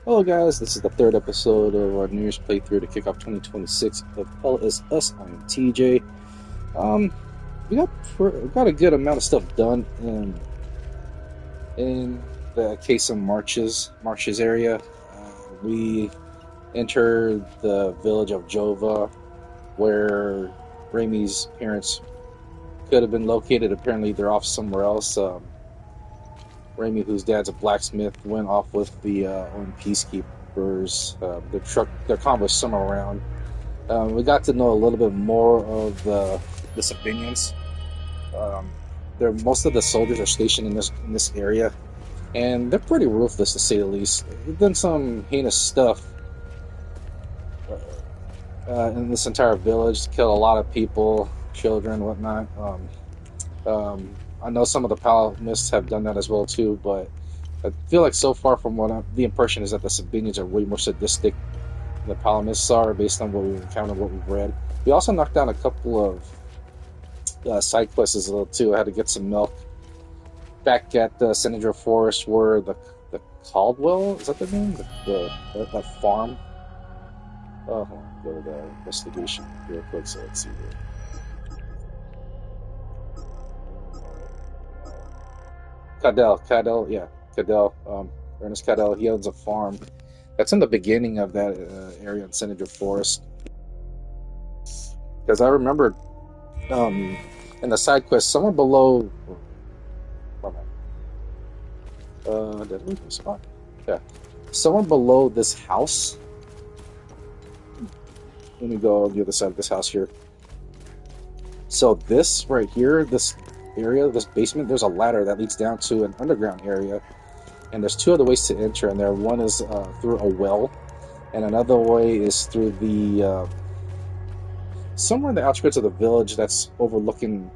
Hello guys, this is the third episode of our New Year's playthrough to kick off 2026 of LSS. I am TJ. Um, we got a good amount of stuff done in the Acasa Marshes area. We entered the village of Jova, where Rémi's parents could have been located. Apparently, they're off somewhere else. Rémi, whose dad's a blacksmith, went off with the own peacekeepers. Their convoy somewhere around. We got to know a little bit more of the civilians. Um, most of the soldiers are stationed in this area, and they're pretty ruthless to say the least. They've done some heinous stuff in this entire village, killed a lot of people, children, whatnot. I know some of the Palamists have done that as well too, but I feel like so far from the impression is that the Sabinians are way more sadistic than the Palamists are, based on what we've encountered, what we've read. We also knocked down a couple of side quests as well too. I had to get some milk back at the Senator Forest, where the Caldwell, is that the name? That farm. Oh, hold on, go to the investigation real quick. So let's see here. Yeah, Cadell, Ernest Cadell. He owns a farm that's in the beginning of that area in Senator Forest. Because I remember um, in the side quest, somewhere below. Did I lose my spot? Yeah, somewhere below this house. Let me go on the other side of this house here. So this right here, this area, this basement, there's a ladder that leads down to an underground area, and there's two other ways to enter in there. One is through a well, and another way is through the somewhere in the outskirts of the village that's overlooking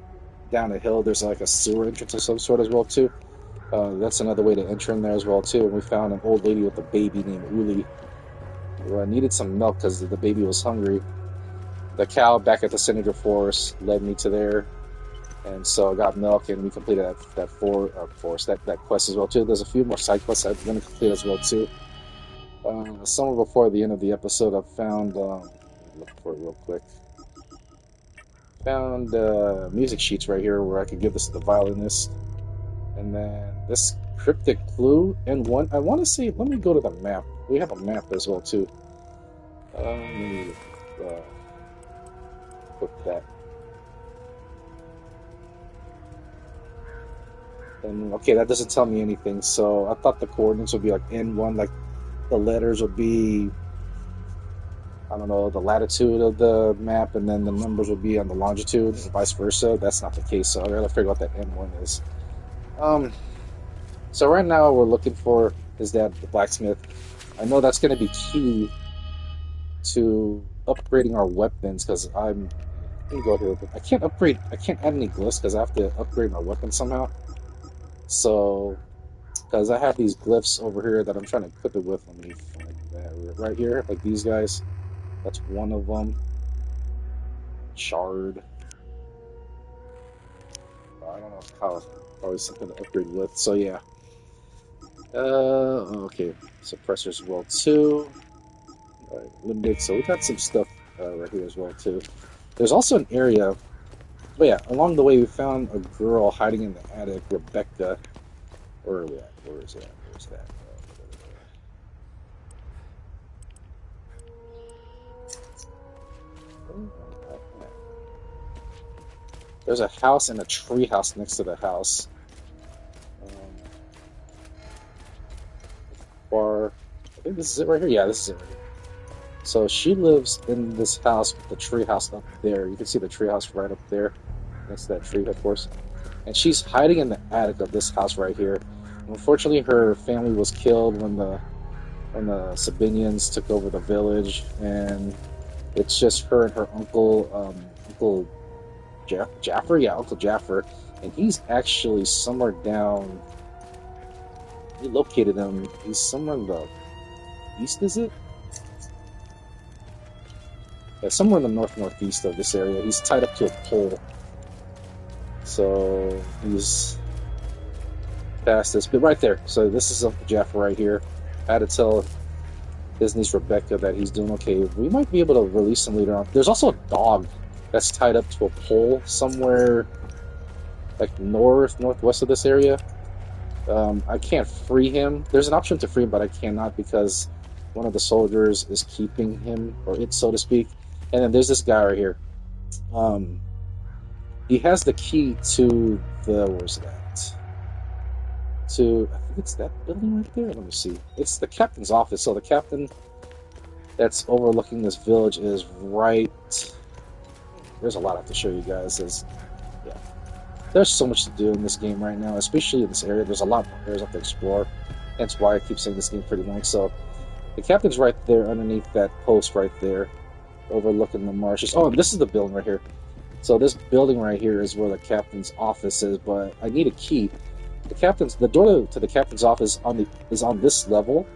down a hill. There's like a sewer entrance of some sort as well too. That's another way to enter in there as well too. And we found an old lady with a baby named Uli, who needed some milk because the baby was hungry. The cow back at the Senator Forest led me to there, and so I got milk, and we completed that quest as well too. There's a few more side quests I'm going to complete as well too. Somewhere before the end of the episode, I found look for it real quick. Found music sheets right here where I could give this to the violinist, and then this cryptic clue and one. I want to say, let me go to the map. We have a map as well too. Let me put that. And okay, that doesn't tell me anything. So I thought the coordinates would be like N1, like the letters would be, I don't know, the latitude of the map, and then the numbers would be on the longitude, and vice versa. That's not the case. So I gotta figure out what that N1 is. Um, so right now we're looking for his dad, the blacksmith. I know that's gonna be key to upgrading our weapons because I'm. Let me go here. I can't upgrade. I can't add any glyphs because I have to upgrade my weapon somehow. So, because I have these glyphs over here that I'm trying to equip it with. Let me find that right here, like these guys. That's one of them. Shard. I don't know how. Probably something to upgrade with. So yeah. Okay. Suppressors as well too. Alright, limited. So we got some stuff right here as well too. There's also an area. But yeah, along the way we found a girl hiding in the attic, Rebecca. Where are we at? Where is that? Where's that? There's a house and a tree house next to the house. Or I think this is it right here. Yeah, this is it right here. So she lives in this house with the tree house up there. You can see the tree house right up there next to that tree, of course. And she's hiding in the attic of this house right here. Unfortunately, her family was killed when the Sabinians took over the village, and it's just her and her Uncle Jaffer, yeah, Uncle Jaffer, and he's actually somewhere down. We located him. He's somewhere in the east, is it? Yeah, somewhere in the northeast of this area. He's tied up to a pole, so he's past this, but right there. So this is Uncle Jaffer right here. I had to tell his niece Rebecca that he's doing okay. We might be able to release him later on. There's also a dog that's tied up to a pole somewhere, like northwest of this area. I can't free him. There's an option to free him, but I cannot because one of the soldiers is keeping him, or it, so to speak. And then there's this guy right here. Um, he has the key to where's that? To, I think it's that building right there. Let me see. It's the captain's office. So the captain that's overlooking this village is right. There's a lot I have to show you guys. Yeah, there's so much to do in this game right now, especially in this area. There's a lot more areas I have to explore. Hence why I keep saying this game pretty long. So the captain's right there underneath that post right there, overlooking the marshes. Oh, and this is the building right here. So this building right here is where the captain's office is, but I need a key. The door to the captain's office is on this level,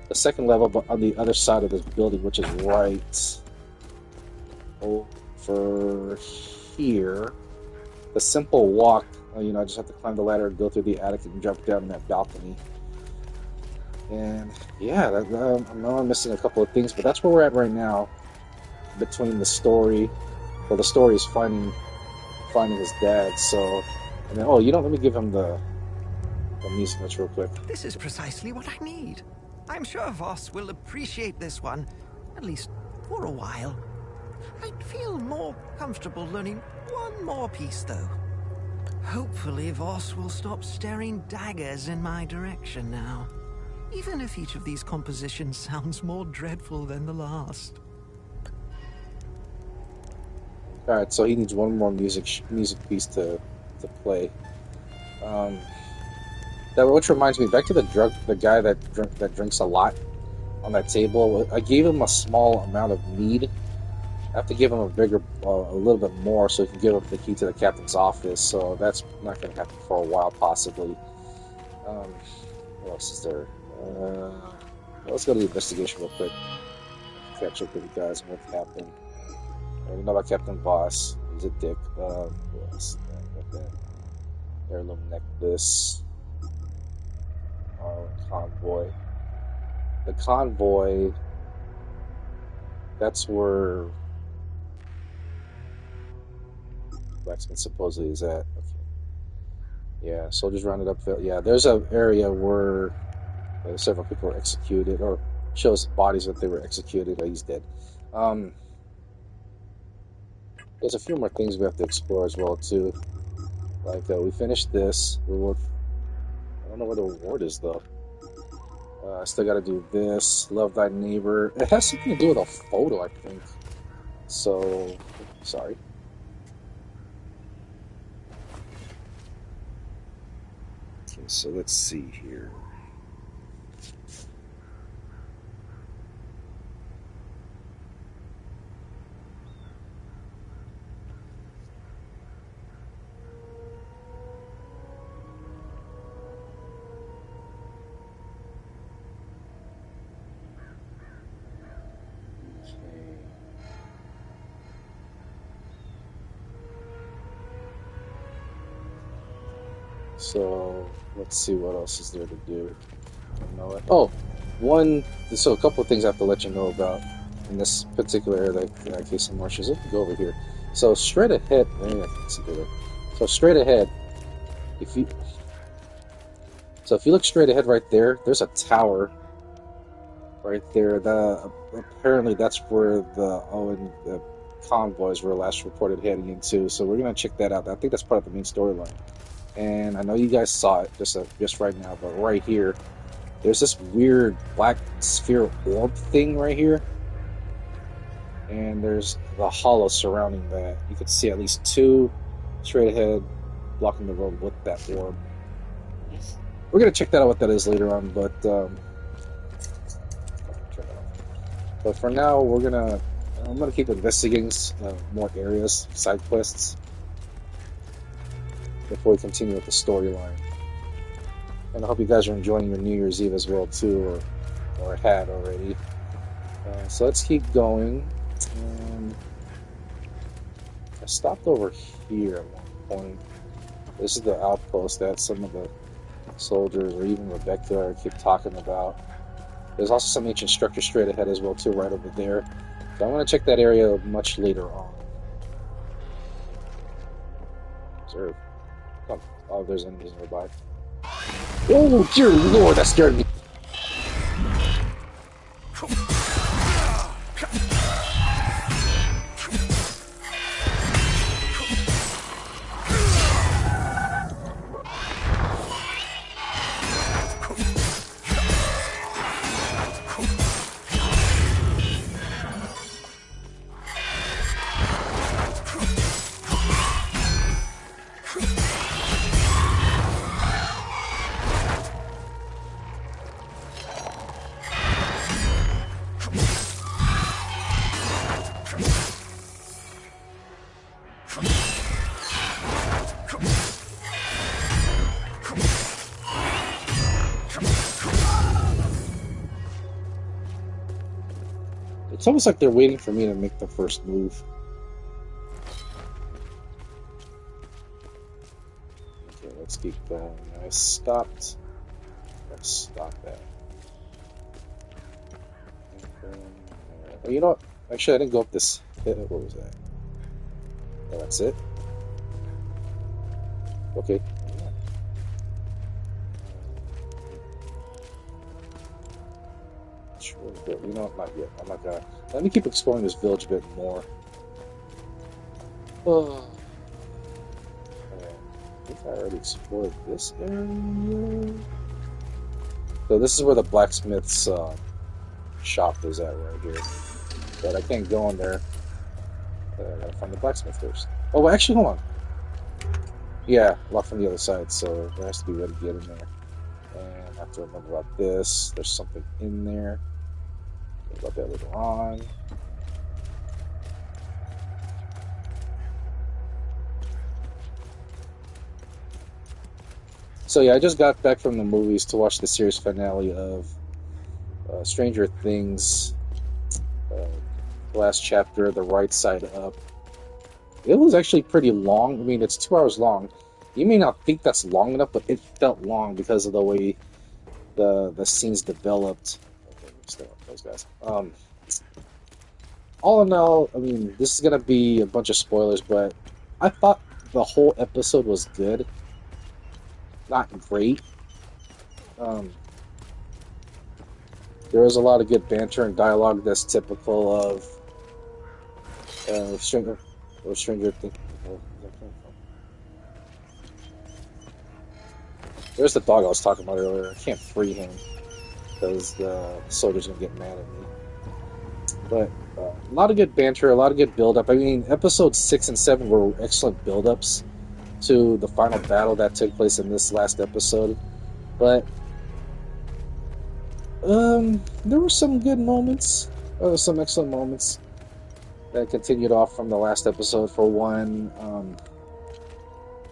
the second level, but on the other side of this building, which is right over here. The simple walk, I just have to climb the ladder and go through the attic and jump down in that balcony. And yeah, I know I'm missing a couple of things, but that's where we're at right now. Between the story, well, the story is finding his dad. So, and then let me give him the music notes real quick. This is precisely what I need. I'm sure Voss will appreciate this one, at least for a while. I'd feel more comfortable learning one more piece, though. Hopefully Voss will stop staring daggers in my direction now, even if each of these compositions sounds more dreadful than the last. Alright, so he needs one more music piece to play. Which reminds me, back to the guy that drinks a lot on that table. I gave him a small amount of mead. I have to give him a little bit more so he can give up the key to the captain's office. So that's not going to happen for a while, possibly. What else is there? Let's go to the investigation real quick. Catch up with you guys on what happened. We know about Captain Voss. He's a dick. What else? Heirloom necklace. Convoy. The convoy. That's where blacksmith supposedly is at. Okay. Yeah, soldiers rounded up. Yeah, there's an area where several people were executed, or shows bodies that they were executed. He's dead. There's a few more things we have to explore as well too. Like we finished this reward. I don't know where the reward is though. I still got to do this. Love thy neighbor. It has something to do with a photo, I think. So, sorry. Okay, so let's see here. So let's see what else is there to do. So a couple of things I have to let you know about in this particular area, like Acasa Marshes. Let's go over here. So straight ahead, So straight ahead, if you look straight ahead right there, there's a tower right there. Apparently that's where the convoys were last reported heading into. So we're gonna check that out. I think that's part of the main storyline. And I know you guys saw it just right now, but right here, there's this weird black sphere orb thing right here. And there's the hollow surrounding that. You can see at least two straight ahead blocking the road with that orb. We're going to check that out what that is later on, but for now, I'm going to keep investigating more areas, side quests, before we continue with the storyline. And I hope you guys are enjoying your New Year's Eve as well too, or had already. So let's keep going. I stopped over here at one point. This is the outpost that some of the soldiers, or even Rebecca, keep talking about. There's also some ancient structure straight ahead as well too, right over there. So I'm going to check that area much later on. Observe. Oh, there's enemies nearby. Oh, dear lord, that scared me. It's almost like they're waiting for me to make the first move. Okay, let's keep going. I stopped. Let's stop that. Oh, you know what? Actually, I didn't go up this. What was that? Oh, that's it. Okay. Sure, but you know what? Not yet. I'm not gonna. Let me keep exploring this village a bit more. Oh. I think I already explored this area. So this is where the blacksmith's shop is at right here. But I can't go in there. I gotta find the blacksmith first. Oh, well, actually, hold on. Yeah, locked from the other side, so there has to be a way to get in there. And I have to remember about this. There's something in there. About that later on. So yeah, I just got back from the movies to watch the series finale of Stranger Things. The last chapter, the Rightside Up. It was actually pretty long. I mean, it's 2 hours long. You may not think that's long enough, but it felt long because of the way the scenes developed. Okay, stay with those guys. All in all, I mean, this is gonna be a bunch of spoilers, but I thought the whole episode was good. Not great. There was a lot of good banter and dialogue that's typical of Stranger Things. There's the dog I was talking about earlier. I can't free him because the soldier's gonna get mad at me. But a lot of good banter, a lot of good build-up. I mean, episodes 6 and 7 were excellent build-ups to the final battle that took place in this last episode. But there were some good moments, some excellent moments that continued off from the last episode. For one,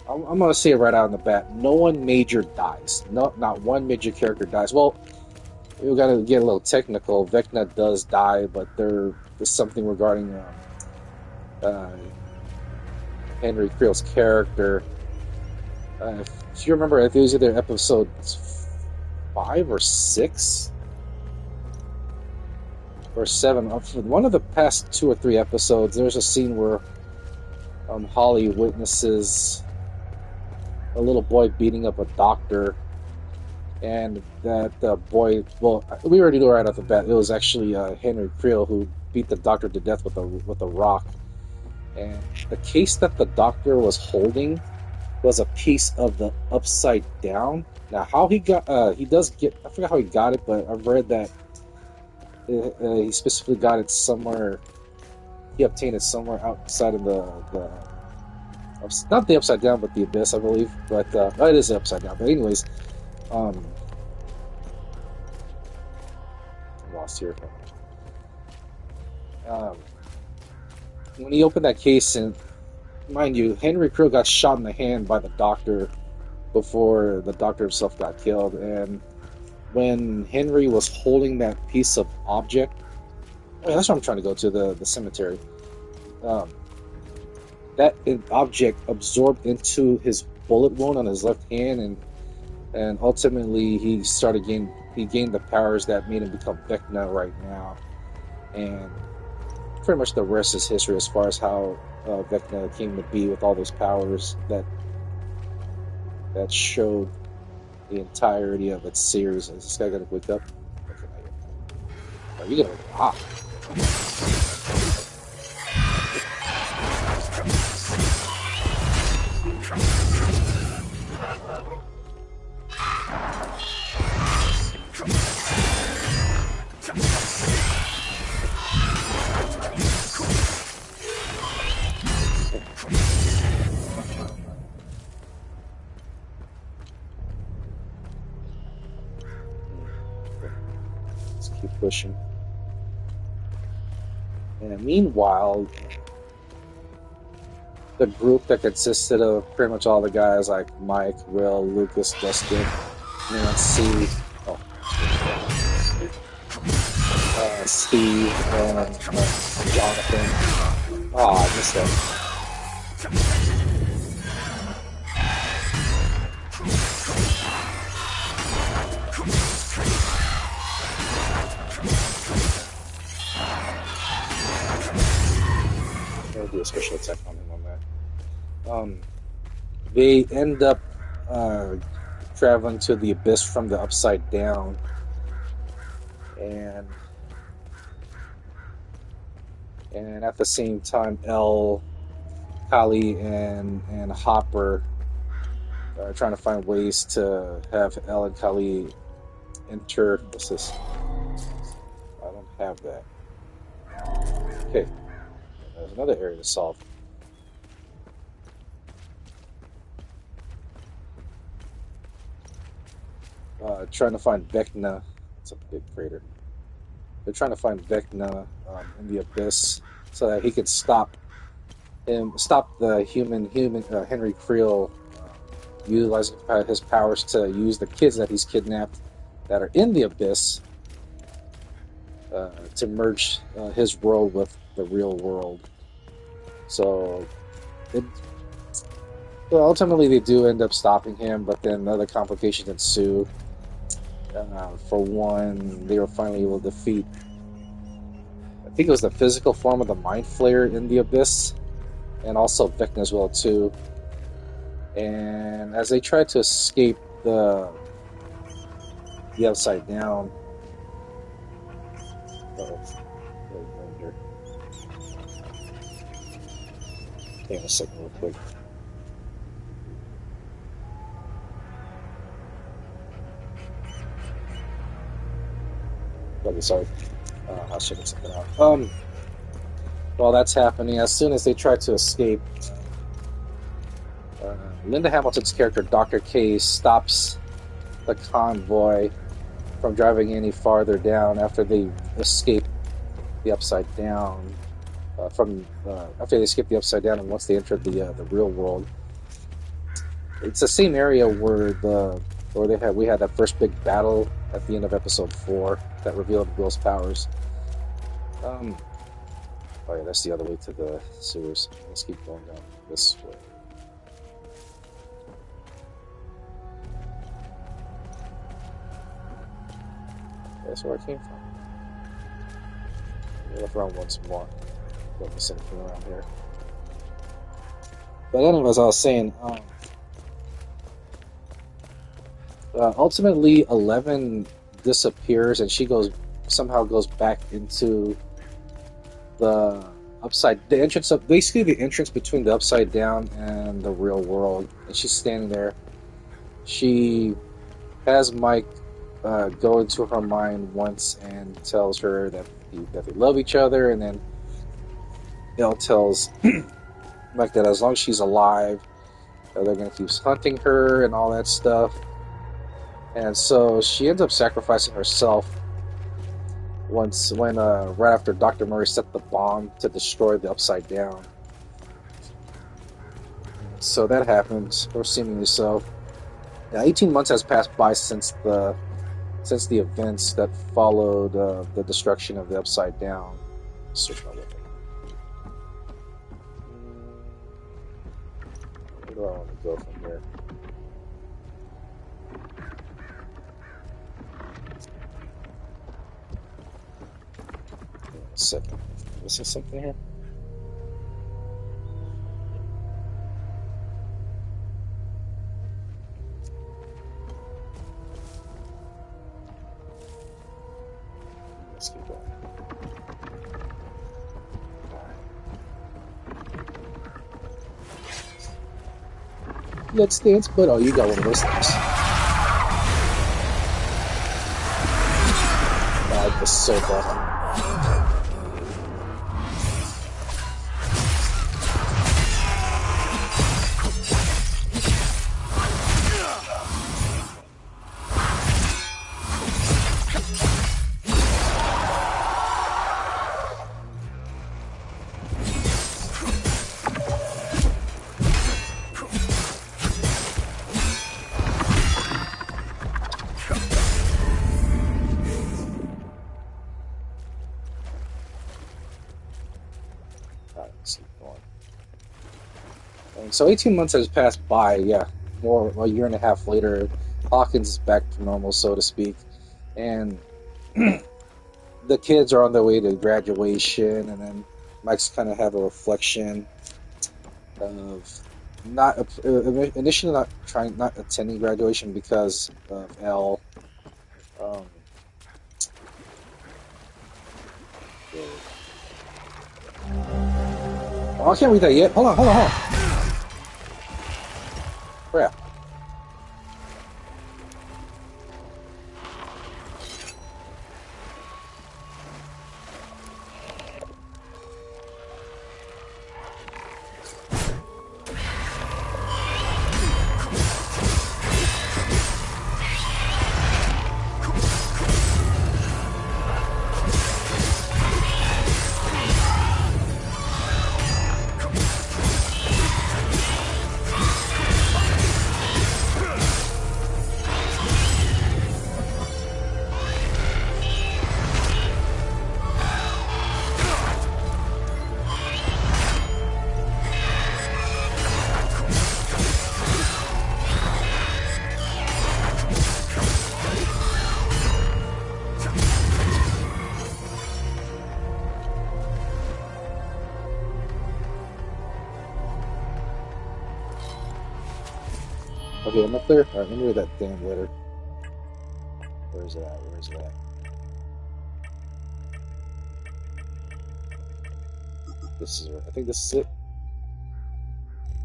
I'm gonna say it right out in the bat: no one major dies. Not one major character dies. Well, we gotta get a little technical. Vecna does die, but there is something regarding Henry Creel's character. If you remember, I think it was either episode 5 or 6 or 7. One of the past 2 or 3 episodes, there's a scene where Holly witnesses a little boy beating up a doctor, and that the boy, well, we already know right off the bat, it was actually Henry Creel who beat the doctor to death with a rock. And the case that the doctor was holding was a piece of the Upside Down. Now, how he does get, I forgot how he got it, but I've read that he specifically got it somewhere, he obtained it somewhere outside of not the Upside Down, but the Abyss, I believe. But it is the Upside Down. But anyways, I'm lost here. When he opened that case, and mind you, Henry Creel got shot in the hand by the doctor before the doctor himself got killed. And when Henry was holding that piece of object, that's what I'm trying to go to, the cemetery. That object absorbed into his bullet wound on his left hand, and ultimately he started getting he gained the powers that made him become Vecna right now, and pretty much the rest is history as far as how Vecna came to be with all those powers that showed the entirety of its series. Is this guy gonna wake up? Okay, not yet. Are you gonna wake up? Let's keep pushing. And meanwhile, the group that consisted of pretty much all the guys like Mike, Will, Lucas, Dustin, Nancy, Steve, and Jonathan. Oh, I missed that. I'll do a special attack on him on that. They end up traveling to the abyss from the upside down, and at the same time, Elle, Kali, and Hopper are trying to find ways to have Elle and Kali enter. What's this? I don't have that. Okay, there's another area to solve. Trying to find Vecna. It's a big crater. They're trying to find Vecna in the abyss so that he could stop the human Henry Creel utilizing his powers to use the kids that he's kidnapped that are in the abyss to merge his world with the real world. So ultimately they do end up stopping him, but then other complications ensue. For one, they were finally able to defeat, I think it was the physical form of the Mind Flayer in the abyss, and also Vecna as well too. And as they tried to escape the upside down, hang on a second real quick. Okay, sorry. I'll check something out. While that's happening, as soon as they try to escape, Linda Hamilton's character, Dr. K, stops the convoy from driving any farther down after they escape the upside down. After they escape the upside down, and once they enter the real world, it's the same area where we had that first big battle at the end of episode 4 that revealed Will's powers. Oh yeah, that's the other way to the sewers. Let's keep going down this way. That's where I came from. Let me look around once more. Don't miss anything around here. But anyway, as I was saying, ultimately 11 disappears, and she somehow goes back into the entrance between the upside down and the real world, and she's standing there. She has Mike go into her mind once and tells her that they love each other, and then Elle tells Mike that as long as she's alive, they're going to keep hunting her and all that stuff. And so she ends up sacrificing herself when right after Dr. Murray set the bomb to destroy the upside down. So that happens, or seemingly so. Now, 18 months has passed by since the events that followed the destruction of the upside down. Switch my weapon. Where do I want to go from here? Second. Is there something here? Let's keep going. Let's dance, but oh, you got one of those things. God, this is so bad. So 18 months has passed by, yeah, more a year and a half later, Hawkins is back to normal, so to speak, and the kids are on their way to graduation, and then Mike's kind of have a reflection of not initially not attending graduation because of L. Oh, I can't read that yet. Hold on. Crap. Okay, I'm up there. Alright, let me read that damn letter. Where is it at? This is it. I think this is it.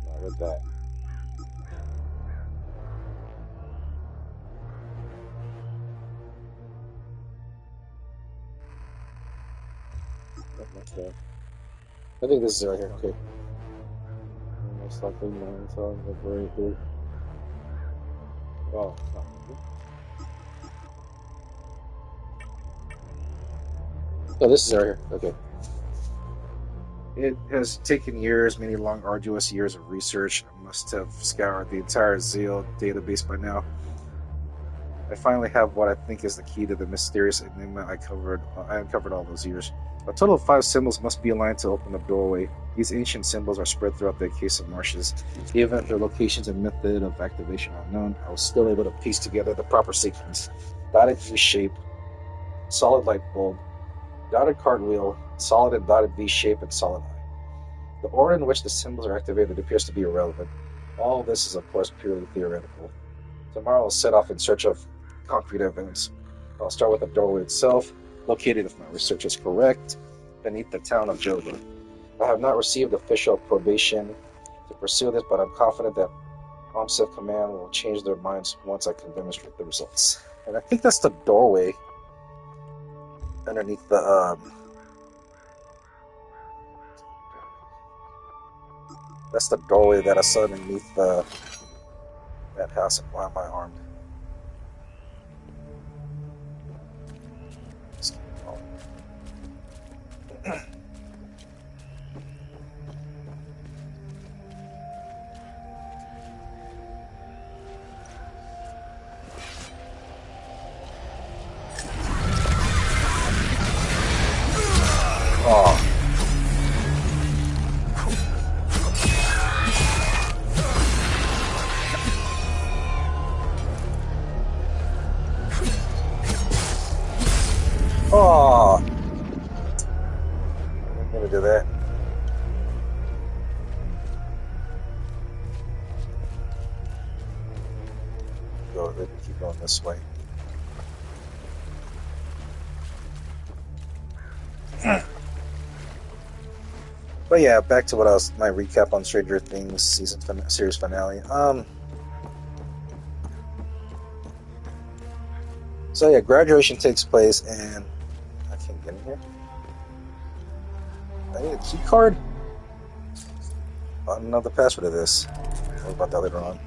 No, I read that. Okay. I think this is it right here. Okay. Most likely, no, it's all very good. Oh, no. Oh, this is right here. Okay. It has taken years, many long, arduous years of research. I must have scoured the entire Zeal database by now. I finally have what I think is the key to the mysterious enigma I uncovered all those years. A total of 5 symbols must be aligned to open the doorway. These ancient symbols are spread throughout the Acasa Marshes. Even if their locations and method of activation are unknown, I was still able to piece together the proper sequence. Dotted V shape, solid light bulb, dotted cartwheel, solid and dotted V shape, and solid eye. The order in which the symbols are activated appears to be irrelevant. All this is, of course, purely theoretical. Tomorrow I'll set off in search of concrete evidence. I'll start with the doorway itself, located, if my research is correct, beneath the town of Jova. I have not received official probation to pursue this, but I'm confident that OMSEF Command will change their minds once I can demonstrate the results. And I think that's the doorway underneath the that's the doorway that I saw underneath that house. And why am I armed? gonna do that. Keep going this way. But yeah, back to my recap on Stranger Things series finale. So yeah, graduation takes place, and I can't get in here. I need a key card. I don't know the password of this. What about that later on?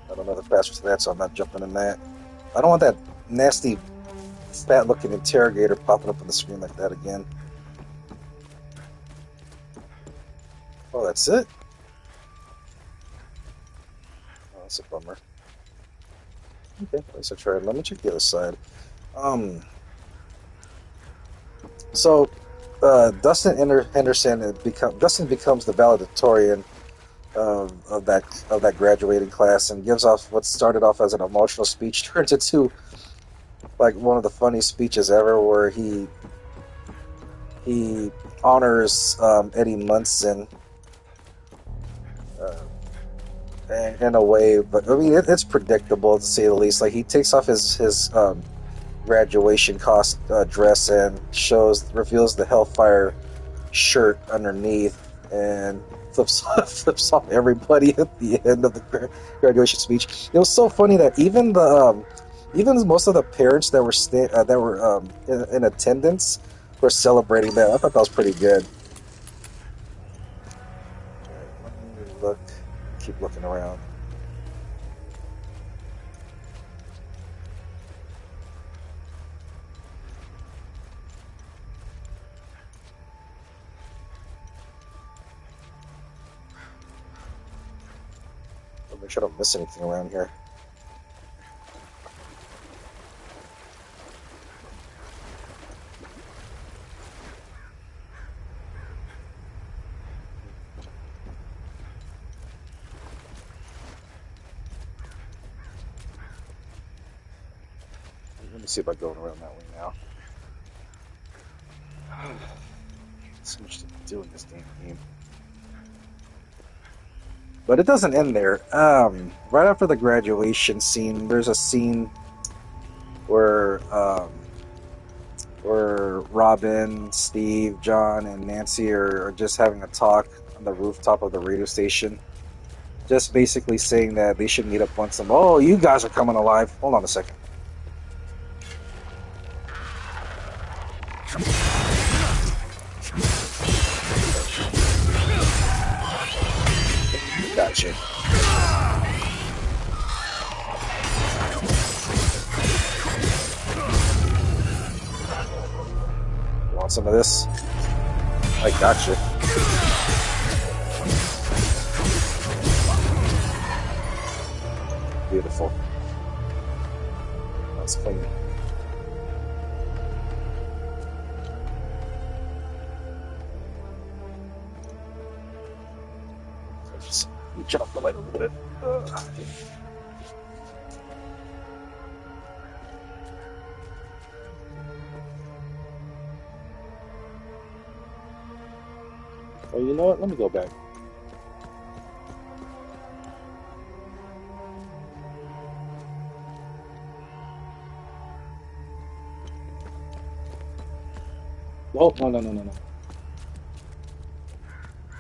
I don't know the password to that, so I'm not jumping in that. I don't want that nasty, fat-looking interrogator popping up on the screen like that again. Oh, that's it? Oh, that's a bummer. Okay, at least I tried. Let me check the other side. So, Dustin Henderson Dustin becomes the valedictorian of that graduating class and gives off what started off as an emotional speech turns into like one of the funniest speeches ever, where he honors Eddie Munson in a way, but I mean it's predictable to say the least. Like, he takes off his graduation dress and reveals the Hellfire shirt underneath, and flips off everybody at the end of the graduation speech. It was so funny that even most of the parents that were in attendance were celebrating that. I thought that was pretty good. Let me keep looking around. Make sure I don't miss anything around here. Let me see if I go around that way now. So much to do in this damn game. But it doesn't end there. Right after the graduation scene, there's a scene where Robin, Steve, John, and Nancy are just having a talk on the rooftop of the radio station. Just basically saying that they should meet up once a month. Oh, you guys are coming alive. Hold on a second. Gotcha. You want some of this? I gotcha. Beautiful. That's clean. Shut off the light a little bit. Oh, you know what? Let me go back. Oh, no. Let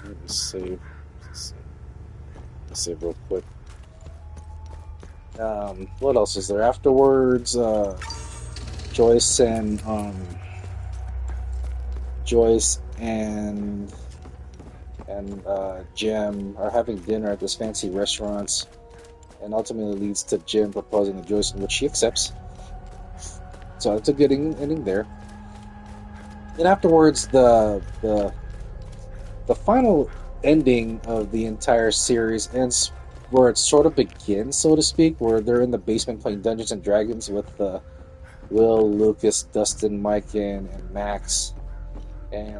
me save. Save real quick. What else is there afterwards? Joyce and Jim are having dinner at this fancy restaurant, and ultimately leads to Jim proposing to Joyce, in which she accepts. So it's a good ending there. And afterwards, the final ending of the entire series ends where it sort of begins, so to speak, where they're in the basement playing Dungeons and Dragons with Will, Lucas, Dustin, Mike, and Max, and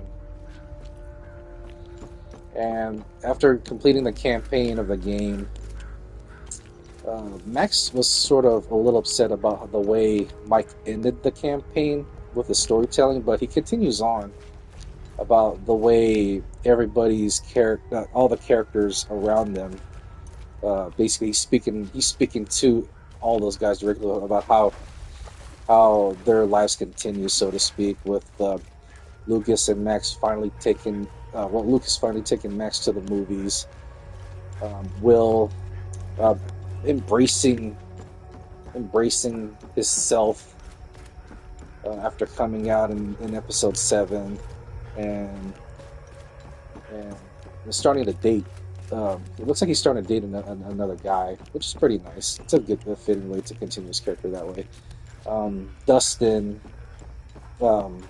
after completing the campaign of the game, Max was sort of a little upset about the way Mike ended the campaign with the storytelling, but he continues on about the way everybody's character, all the characters around them, basically he's speaking to all those guys directly about how their lives continue, so to speak, with Lucas and Max finally taking, Lucas finally taking Max to the movies, Will uh, embracing his self after coming out in episode 7, and and starting to date. It looks like he's starting to date another guy, which is pretty nice. It's a good, fitting way to continue his character that way. Dustin, um,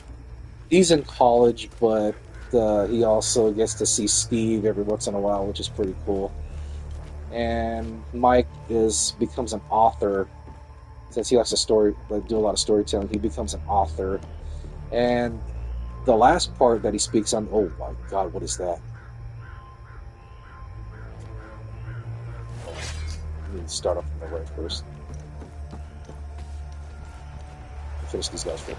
he's in college, but he also gets to see Steve every once in a while, which is pretty cool. And Mike becomes an author since he likes to do a lot of storytelling. He becomes an author, and the last part that he speaks on. Oh my God, what is that? I need to start off from the right first. Finish these guys first.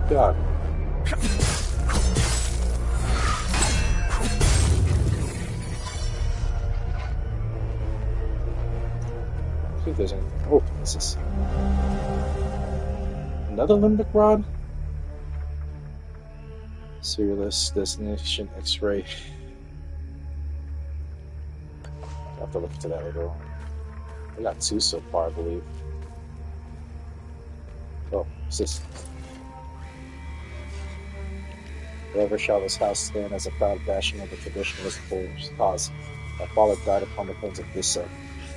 God. I think there's anything. Oh, this is another limbic rod. Serialist destination X-ray. I'll have to look into that later on. I got 2 so far, I believe. Oh, what's this? Forever shall this house stand as a proud bastion of the traditionalist cause. My father died upon the plains of Vissa.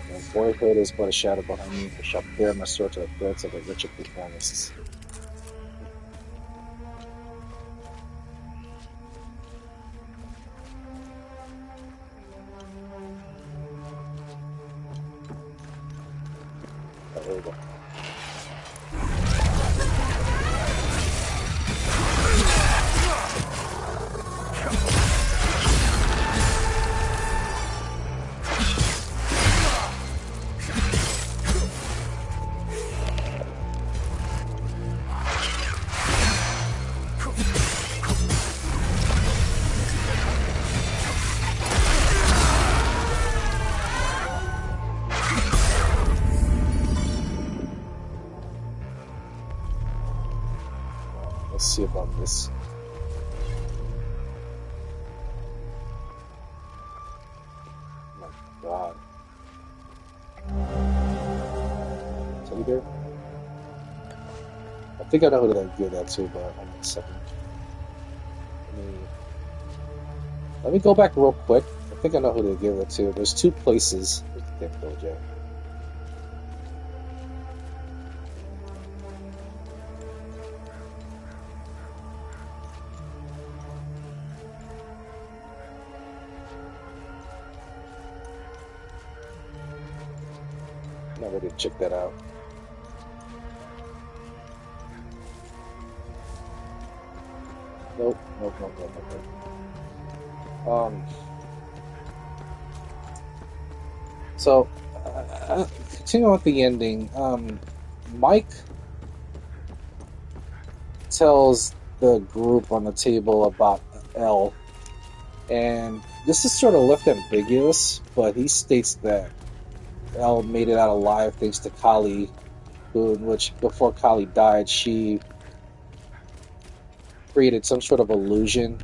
When boyhood is but a shadow behind me, I shall bear my sword to the throats of the wretched conformists. Oh, there we go. Let's see about this. Oh my God. Teddy bear? I think I know who to give that to, but hold on a second. Let me go back real quick. I think I know who to give that to. There's 2 places. Where's the damn dojo? Never did check that out. Nope, nope, nope, nope, nope, nope. So, continuing with the ending, Mike tells the group on the table about L, and this is sort of left ambiguous, but he states that L made it out alive thanks to Kali, which before Kali died, she created some sort of illusion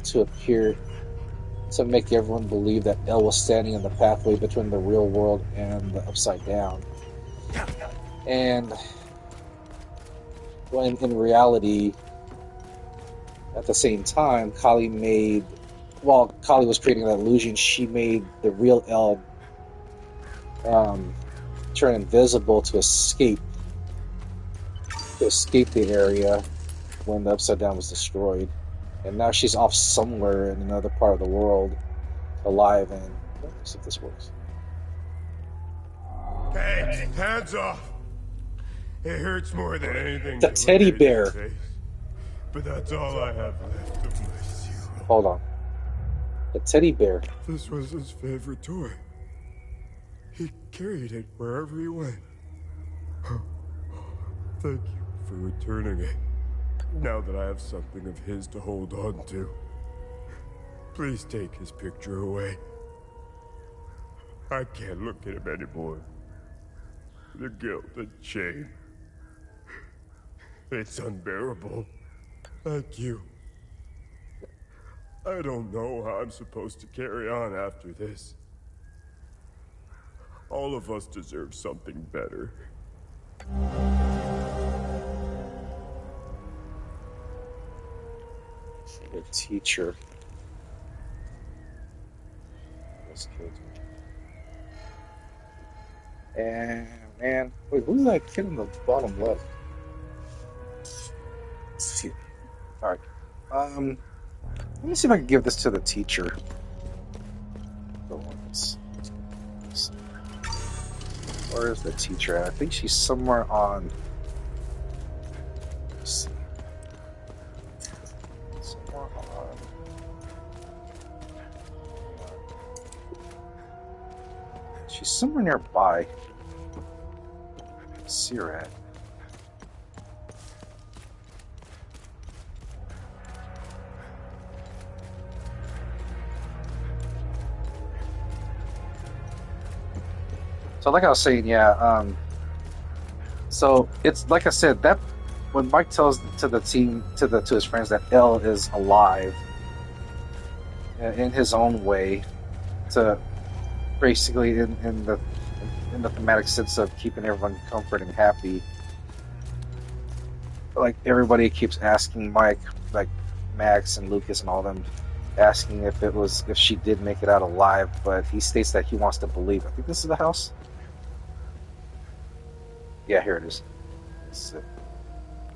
to appear to make everyone believe that L was standing in the pathway between the real world and the upside down. And when in reality, at the same time, while Kali was creating that illusion, she made the real L turn invisible to escape the area when the upside down was destroyed. And now she's off somewhere in another part of the world, alive, and let's see if this works. Hey, hands off! It hurts more than anything. The teddy bear. Face, but that's all I have left of my zero. Hold on. The teddy bear. This was his favorite toy. He carried it wherever he went. Thank you for returning it. Now that I have something of his to hold on to, please take his picture away. I can't look at him anymore. The guilt and shame. It's unbearable. Thank you. I don't know how I'm supposed to carry on after this. All of us deserve something better. The teacher. Was killed. And man, wait, who's that kid in the bottom left? Let's see. All right. Let me see if I can give this to the teacher. Where is the teacher at? I think she's somewhere on. Let's see. Somewhere on. She's somewhere nearby. Let's see her at. So like I was saying, yeah, so it's like I said, that when Mike tells to the team, to his friends that L is alive in his own way, to basically in the thematic sense of keeping everyone comforted and happy, like everybody keeps asking Mike, like Max and Lucas and all them, asking if she did make it out alive, but he states that he wants to believe. I think this is the house. Yeah, here it is.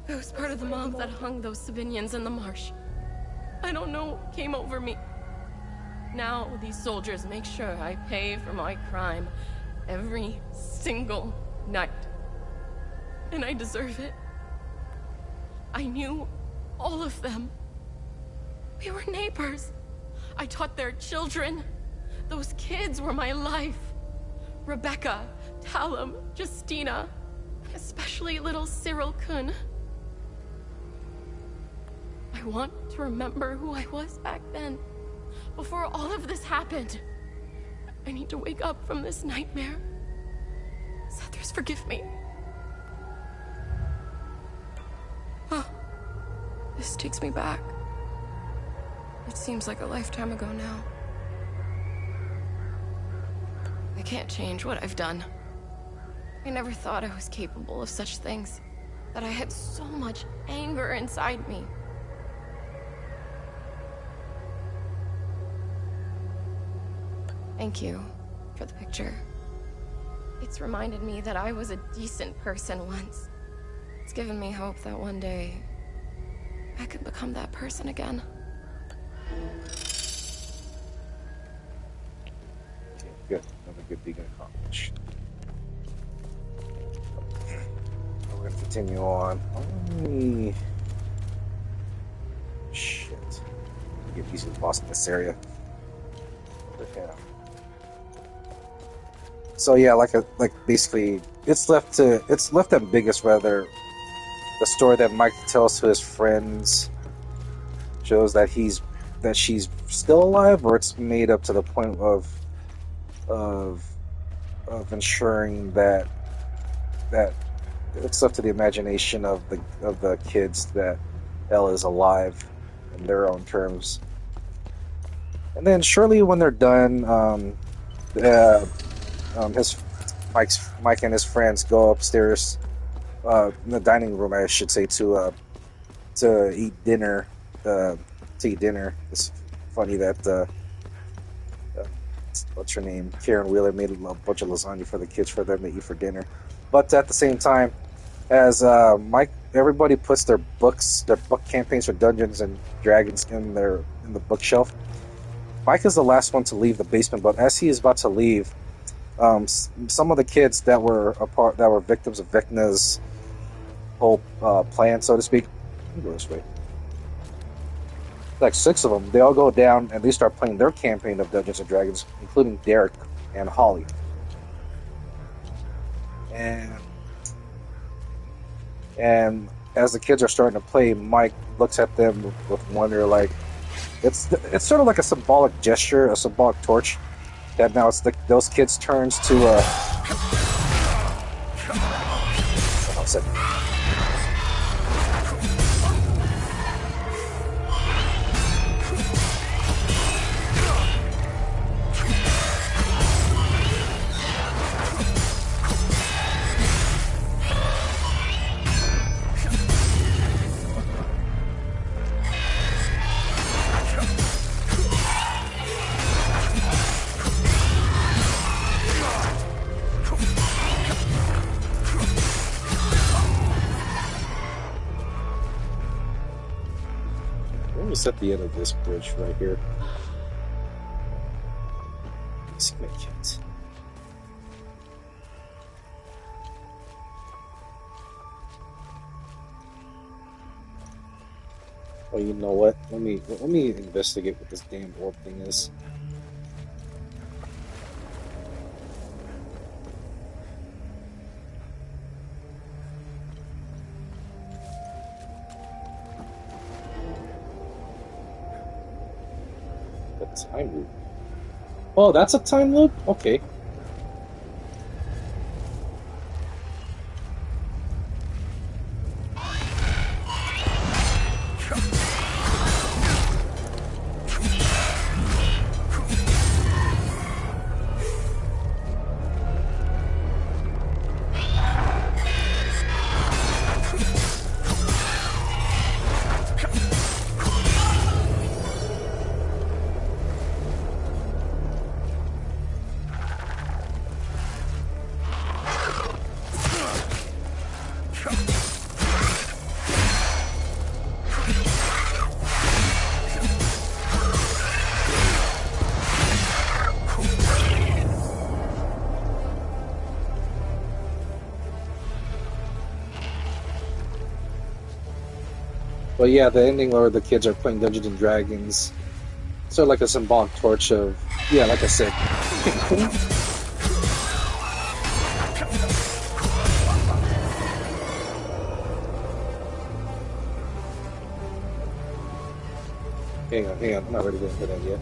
It was part of the mob that hung those civilians in the marsh. I don't know what came over me. Now these soldiers make sure I pay for my crime every single night. And I deserve it. I knew all of them. We were neighbors. I taught their children. Those kids were my life. Rebecca, Talum, Justina, especially little Cyril Kun. I want to remember who I was back then, before all of this happened. I need to wake up from this nightmare. Sethers, forgive me. Oh, this takes me back. It seems like a lifetime ago now. I can't change what I've done. I never thought I was capable of such things, that I had so much anger inside me. Thank you for the picture. It's reminded me that I was a decent person once. It's given me hope that one day I could become that person again. Good. Another good thing accomplished. we're gonna continue on. Shit. Get easy to boss in this area. Yeah. So yeah, like basically, it's left ambiguous whether the story that Mike tells to his friends shows that she's still alive, or it's made up to the point of ensuring that it's up to the imagination of the kids that Elle is alive in their own terms. And then shortly when they're done, Mike and his friends go upstairs in the dining room, I should say, to eat dinner. It's funny that what's her name? Karen Wheeler made a bunch of lasagna for the kids for them to eat for dinner. But at the same time, as everybody puts their book campaigns for Dungeons and Dragons in the bookshelf. Mike is the last one to leave the basement, but as he is about to leave, some of the kids that were victims of Vecna's whole plan, so to speak, let me go this way. Like 6 of them, they all go down and they start playing their campaign of Dungeons and Dragons, including Derek and Holly. And as the kids are starting to play, Mike looks at them with wonder, like it's sort of like a symbolic gesture, a symbolic torch. That now it's those kids' turns to at the end of this bridge right here. Let's make it. Oh, you know what? Let me investigate what this damn orb thing is. Time loop. Oh, that's a time loop? Okay. But yeah, the ending where the kids are playing Dungeons and Dragons, sort of like a symbolic torch of, yeah, like I said. Hang on, I'm not ready to get that yet.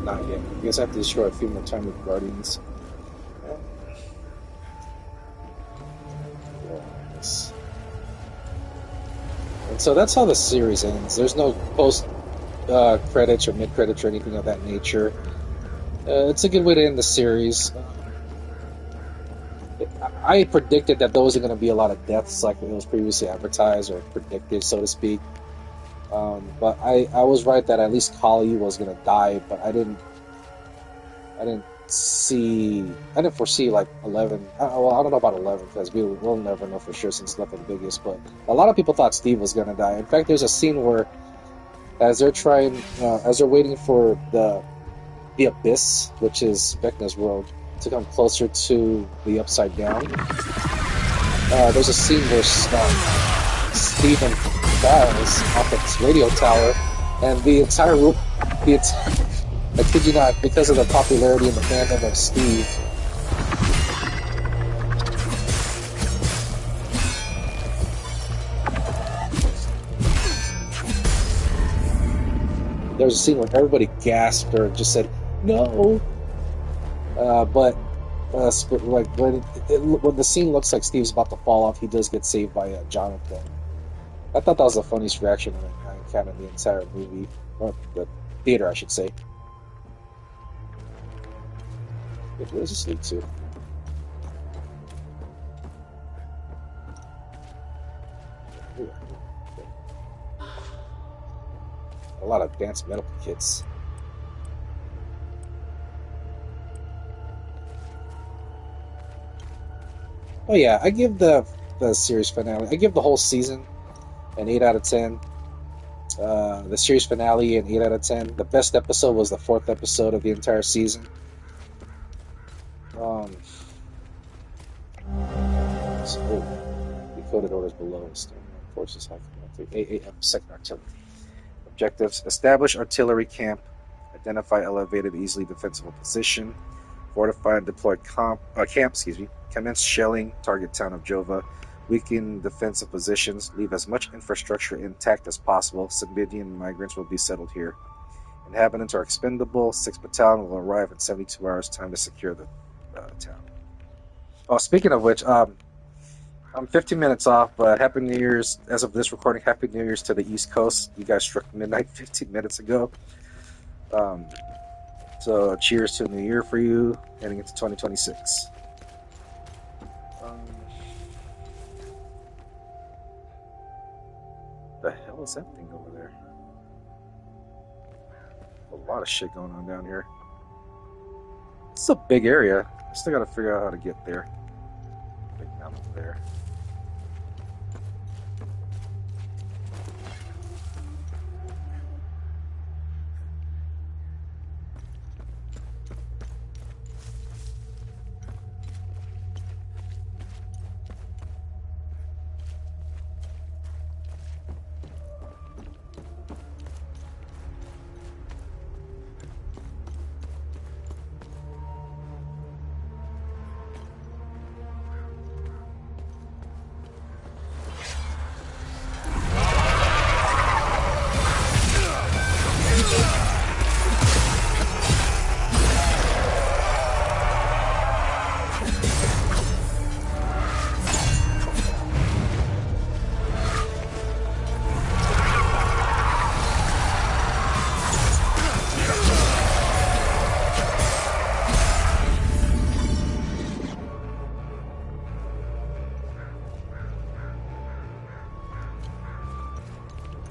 Not yet. I guess I have to destroy a few more time with Guardians. And so that's how the series ends. There's no post credits or mid credits or anything of that nature. It's a good way to end the series. I predicted that there wasn't going to be a lot of deaths like it was previously advertised or predicted, so to speak. But I was right that at least Kali was going to die, but I didn't foresee like 11. Well, I don't know about 11 because we'll never know for sure since nothing big is. But a lot of people thought Steve was going to die. In fact, there's a scene where as they're waiting for the abyss, which is Vecna's world, to come closer to the upside down. There's a scene where Steven falls off of this radio tower, and the entire room, I kid you not, because of the popularity and the fandom of Steve, there was a scene where everybody gasped or just said, no! But like when the scene looks like Steve's about to fall off, he does get saved by Jonathan. I thought that was the funniest reaction I encountered in the entire movie, or the theater, I should say. Where does this lead to? A lot of advanced medical kits. Oh yeah, I give the series finale, I give the whole season an 8 out of 10. The series finale an 8 out of 10. The best episode was the 4th episode of the entire season. Decoded orders below. Forces have 8 a.m. Second artillery. Objectives: establish artillery camp, identify elevated, easily defensible position, fortify and deploy camp. Commence shelling target town of Jova, weaken defensive positions, leave as much infrastructure intact as possible. Civilian migrants will be settled here. Inhabitants are expendable. 6th Battalion will arrive in 72 hours. Time to secure the town. Oh, speaking of which, I'm 15 minutes off, but Happy New Year's, as of this recording, Happy New Year's to the East Coast. You guys struck midnight 15 minutes ago. So cheers to a new year for you, heading into 2026. The hell is that thing over there? A lot of shit going on down here. It's a big area. I still gotta figure out how to get there. Big down up there.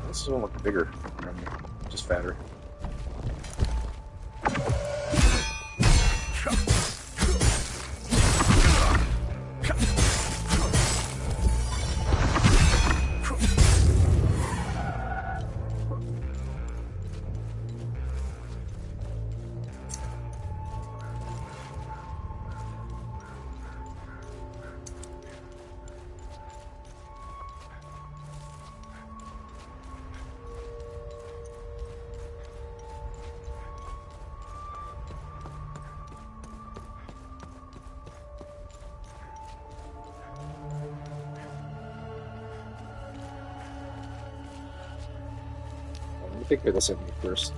This one look bigger, just fatter. I think they'll send me first.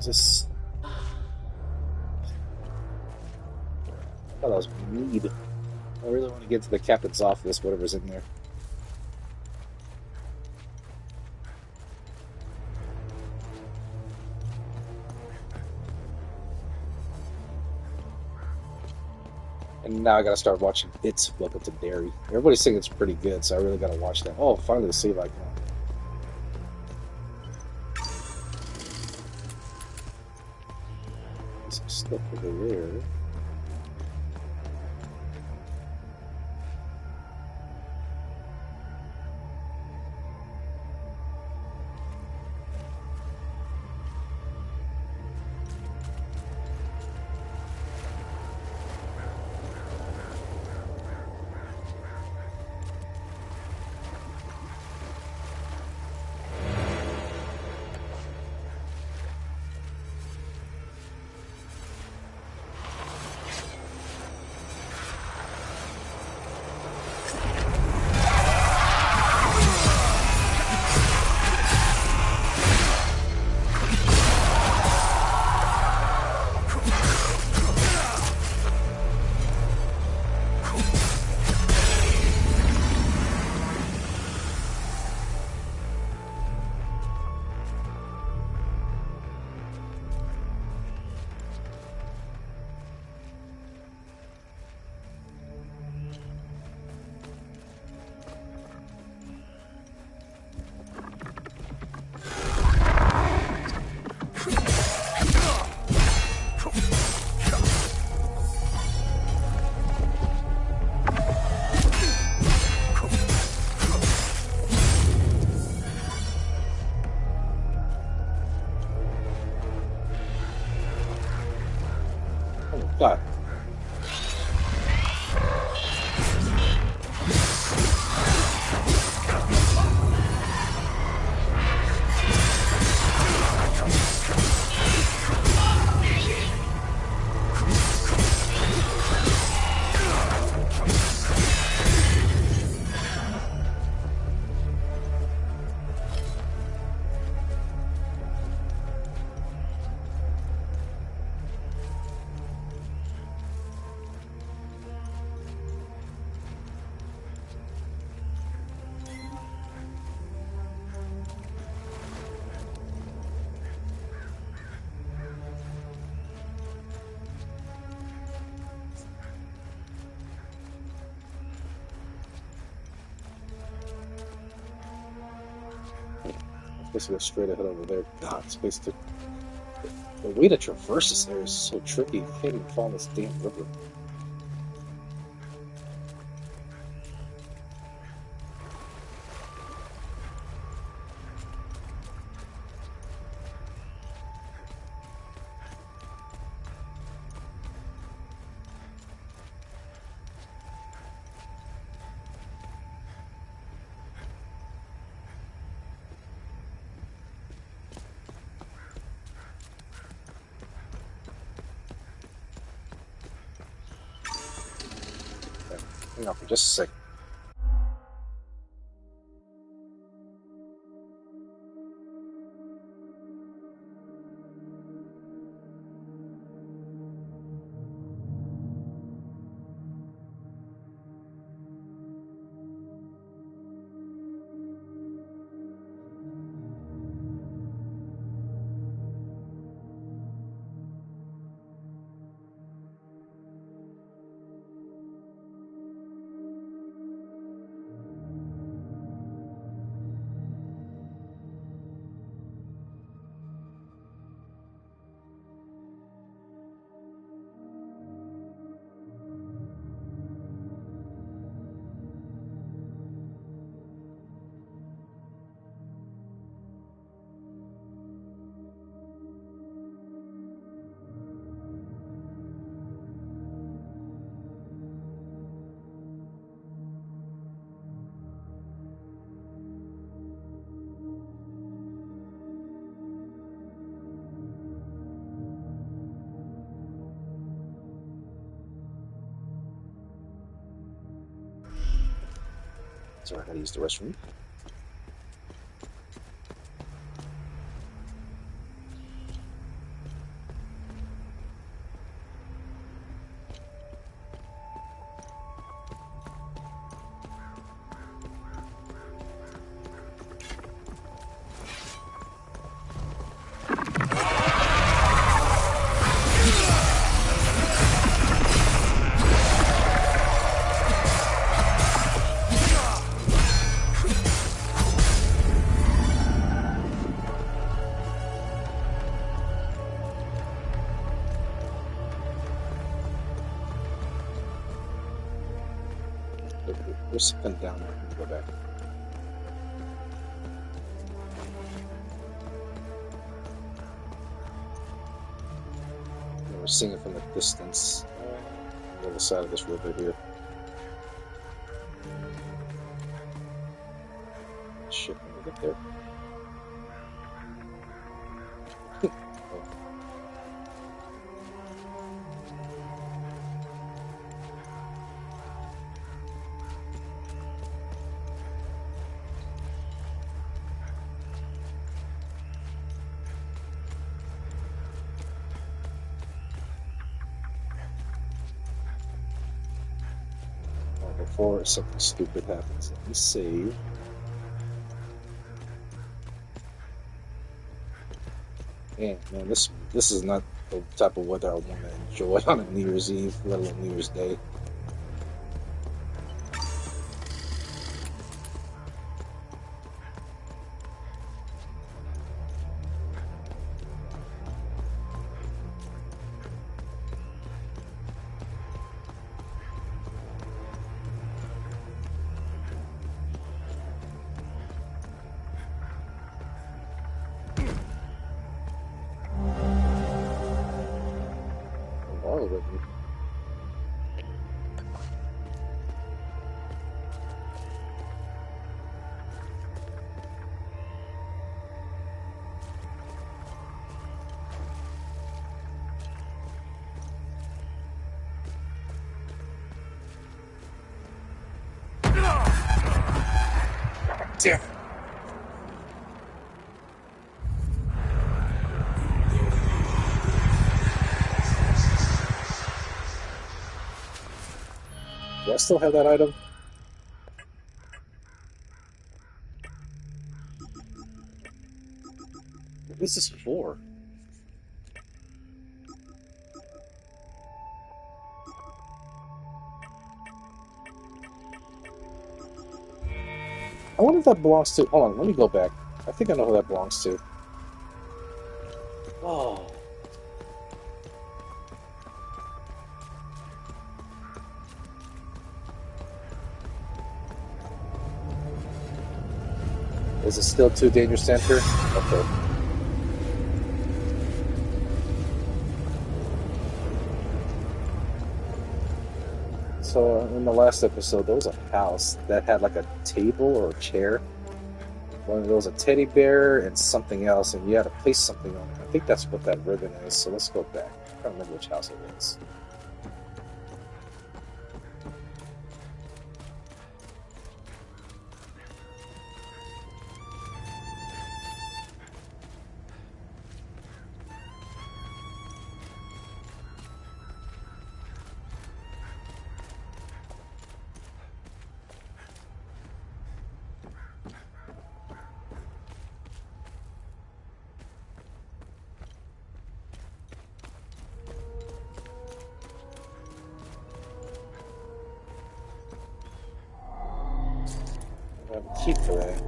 Jesus. I thought that was mead. I really want to get to the captain's office, whatever's in there. And now I gotta start watching It's Welcome to Derry. Everybody's saying it's pretty good, so I really gotta watch that. Oh, finally the save icon. Some stuff over there. God. Let's go straight ahead over there. God, space to the way to traverse this area is so tricky. You can't even fall in this damn river. Hang on for just a second. Sorry, I gotta use the restroom. There's something down there. Let me go back. We're seeing it from the distance. The other side of this river here. Shit, let me get there. Before something stupid happens, let me save. And man, this is not the type of weather I want to enjoy on a New Year's Eve, let alone New Year's Day. All of it. Damn it. Do I still have that item? What is this for? I wonder if that belongs to... Hold on, let me go back. I think I know who that belongs to. Oh. Is it still too dangerous to enter? Okay. So in the last episode, there was a house that had like a table or a chair. Well, there was a teddy bear and something else, and you had to place something on it. I think that's what that ribbon is. So let's go back. I can't remember which house it was. I have a key for that. I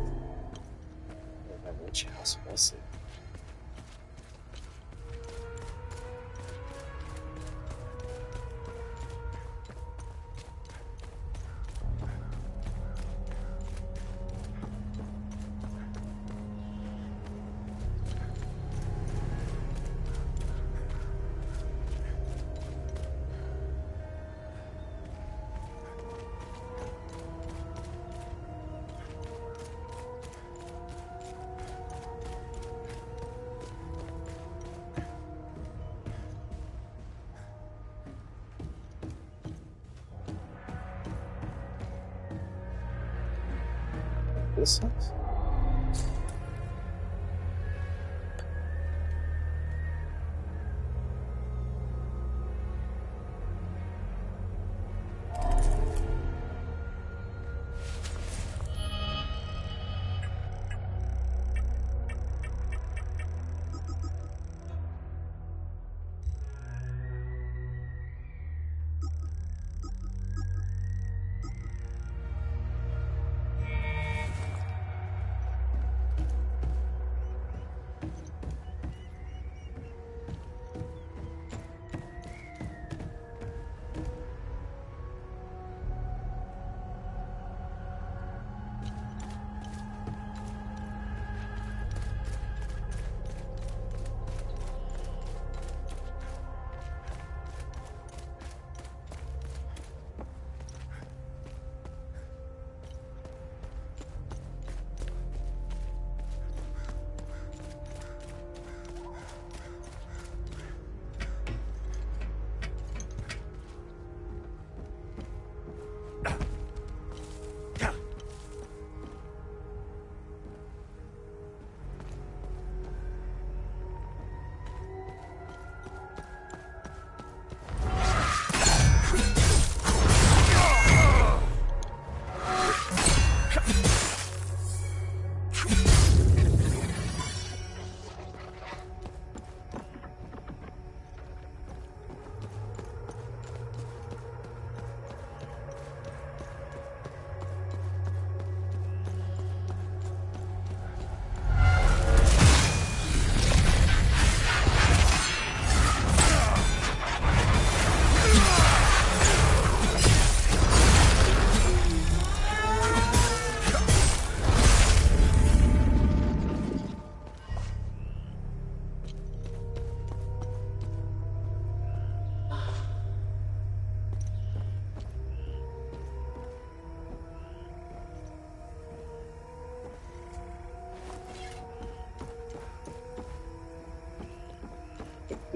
don't remember which house was it. This house?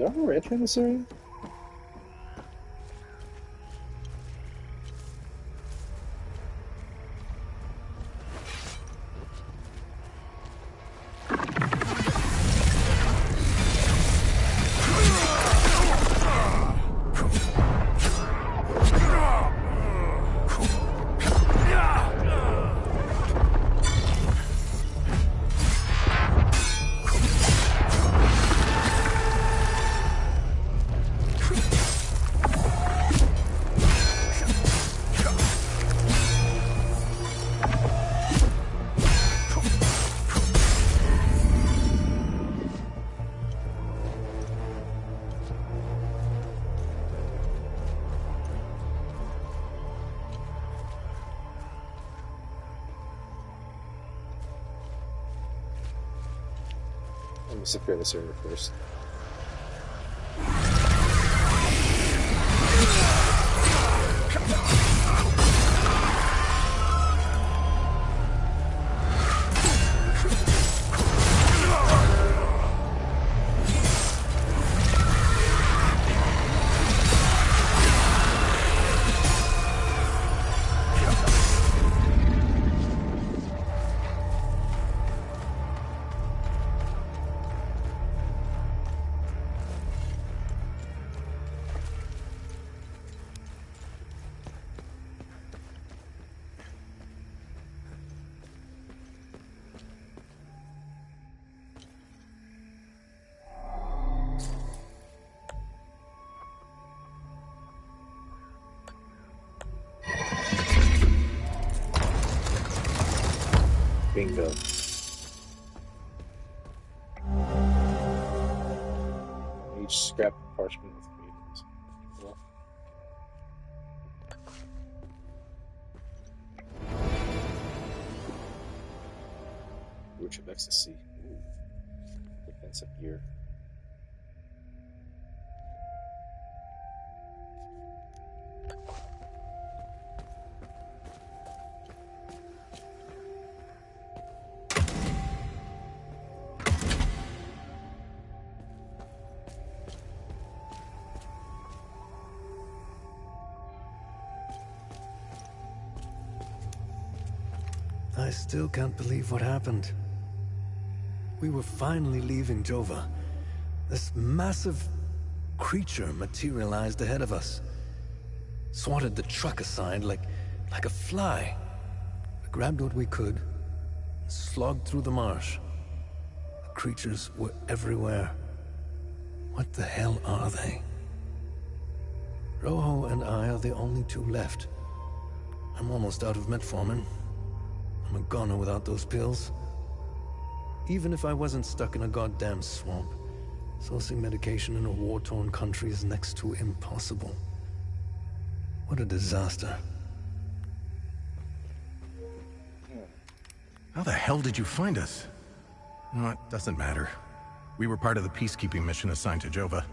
Do I remember entering this area? Let me secure this area first. Bingo. Each scrap parchment with creators. Well. Root of ecstasy. Ooh. Defensive gear. I still can't believe what happened. We were finally leaving Jova. This massive creature materialized ahead of us. Swatted the truck aside like a fly. We grabbed what we could, slogged through the marsh. The creatures were everywhere. What the hell are they? Rojo and I are the only two left. I'm almost out of metformin. I'm a goner without those pills. Even if I wasn't stuck in a goddamn swamp, sourcing medication in a war-torn country is next to impossible. What a disaster. How the hell did you find us? No, it doesn't matter. We were part of the peacekeeping mission assigned to Jova.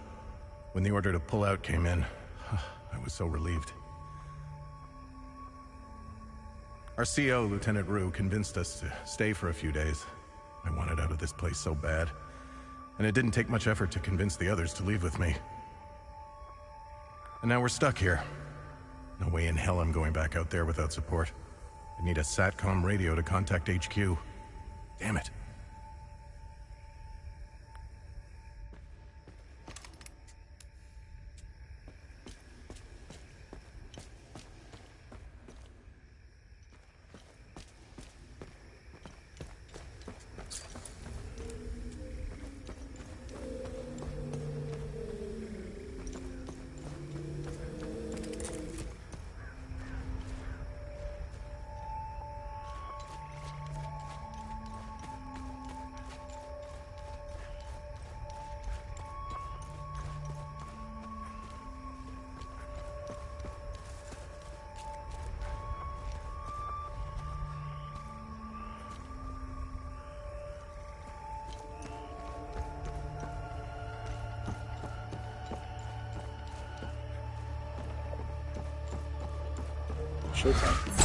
When the order to pull out came in, I was so relieved. Our CO, Lieutenant Rue, convinced us to stay for a few days. I wanted out of this place so bad. And it didn't take much effort to convince the others to leave with me. And now we're stuck here. No way in hell I'm going back out there without support. I need a SATCOM radio to contact HQ. Damn it. Showtime.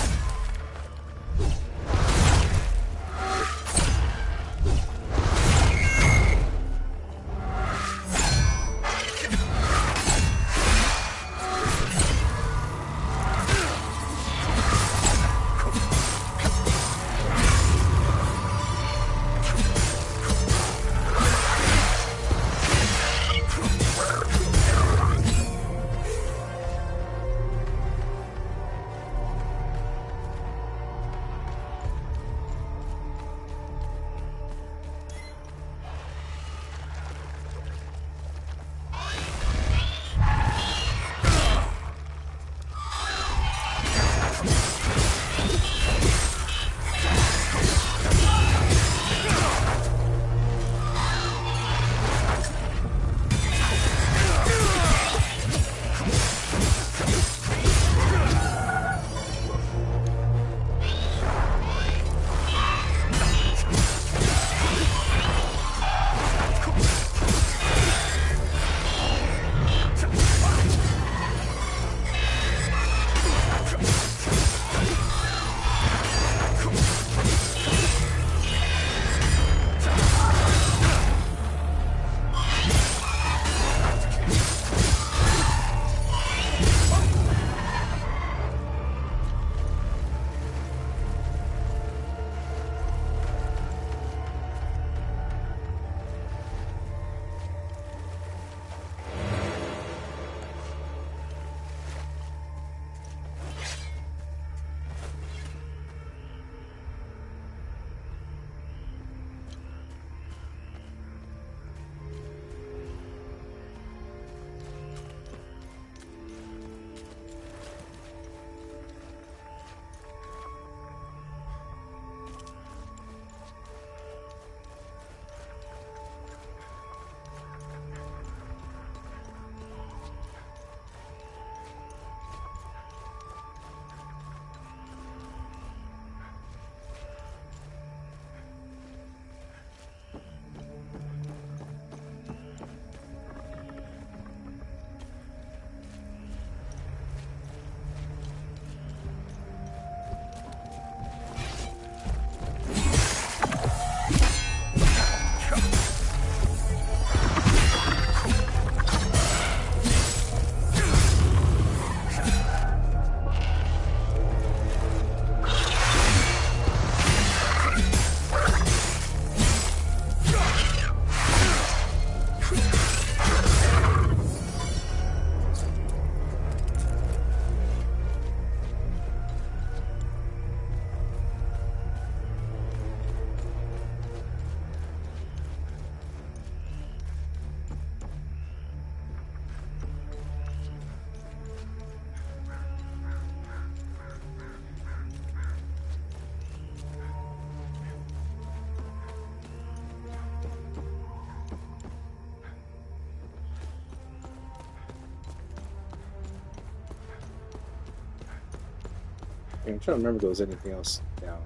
Yeah, I'm trying to remember if there was anything else down.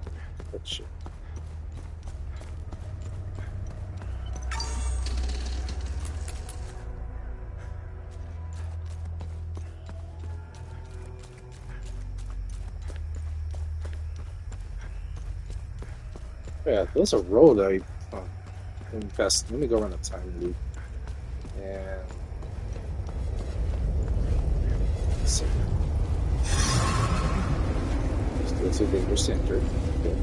But shit. Yeah, there's a road I invest. Let me go around the time loop. And let's see. Let's see if they were centered. Okay.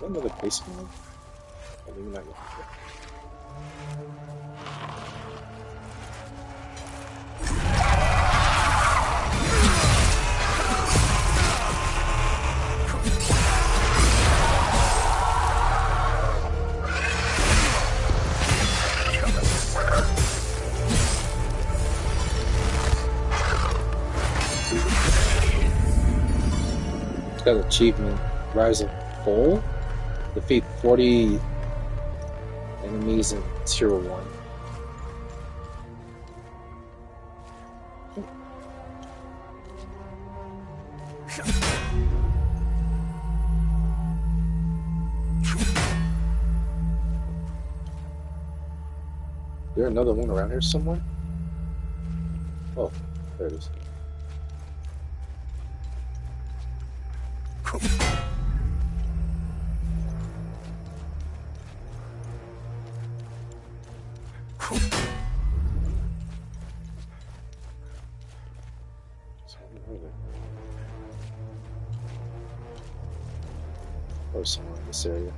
Another basement? Oh, maybe not yet. Got an achievement. Rise of Foal. Defeat 40 enemies in Tier 1. Is there another one around here somewhere? Oh, there it is. Or somewhere in this area.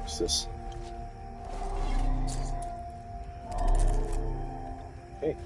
What's this? Hey.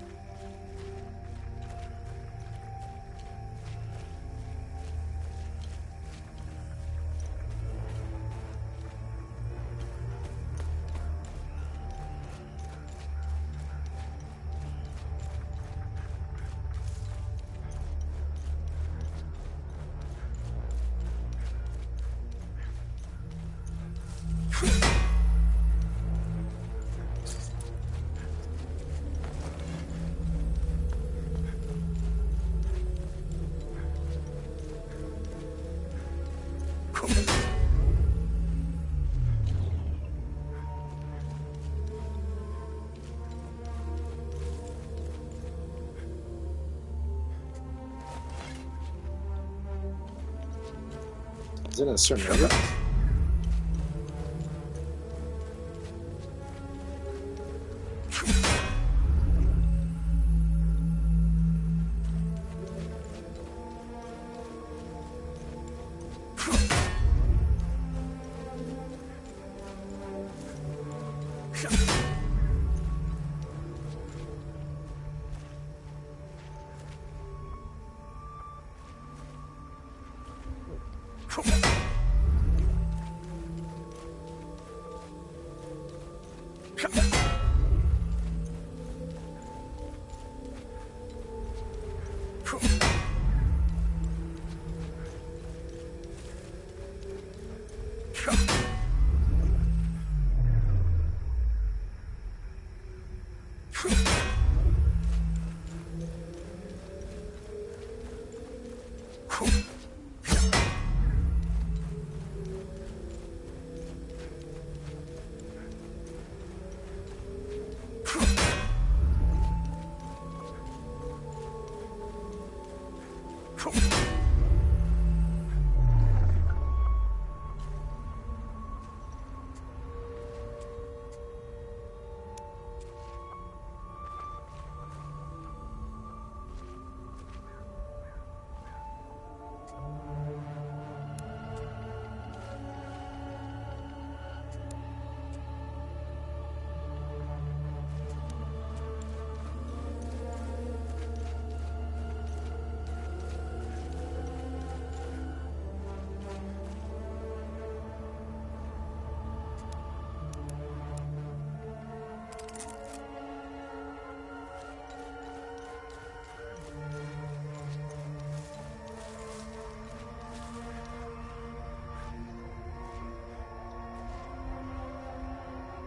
Is it in a certain area?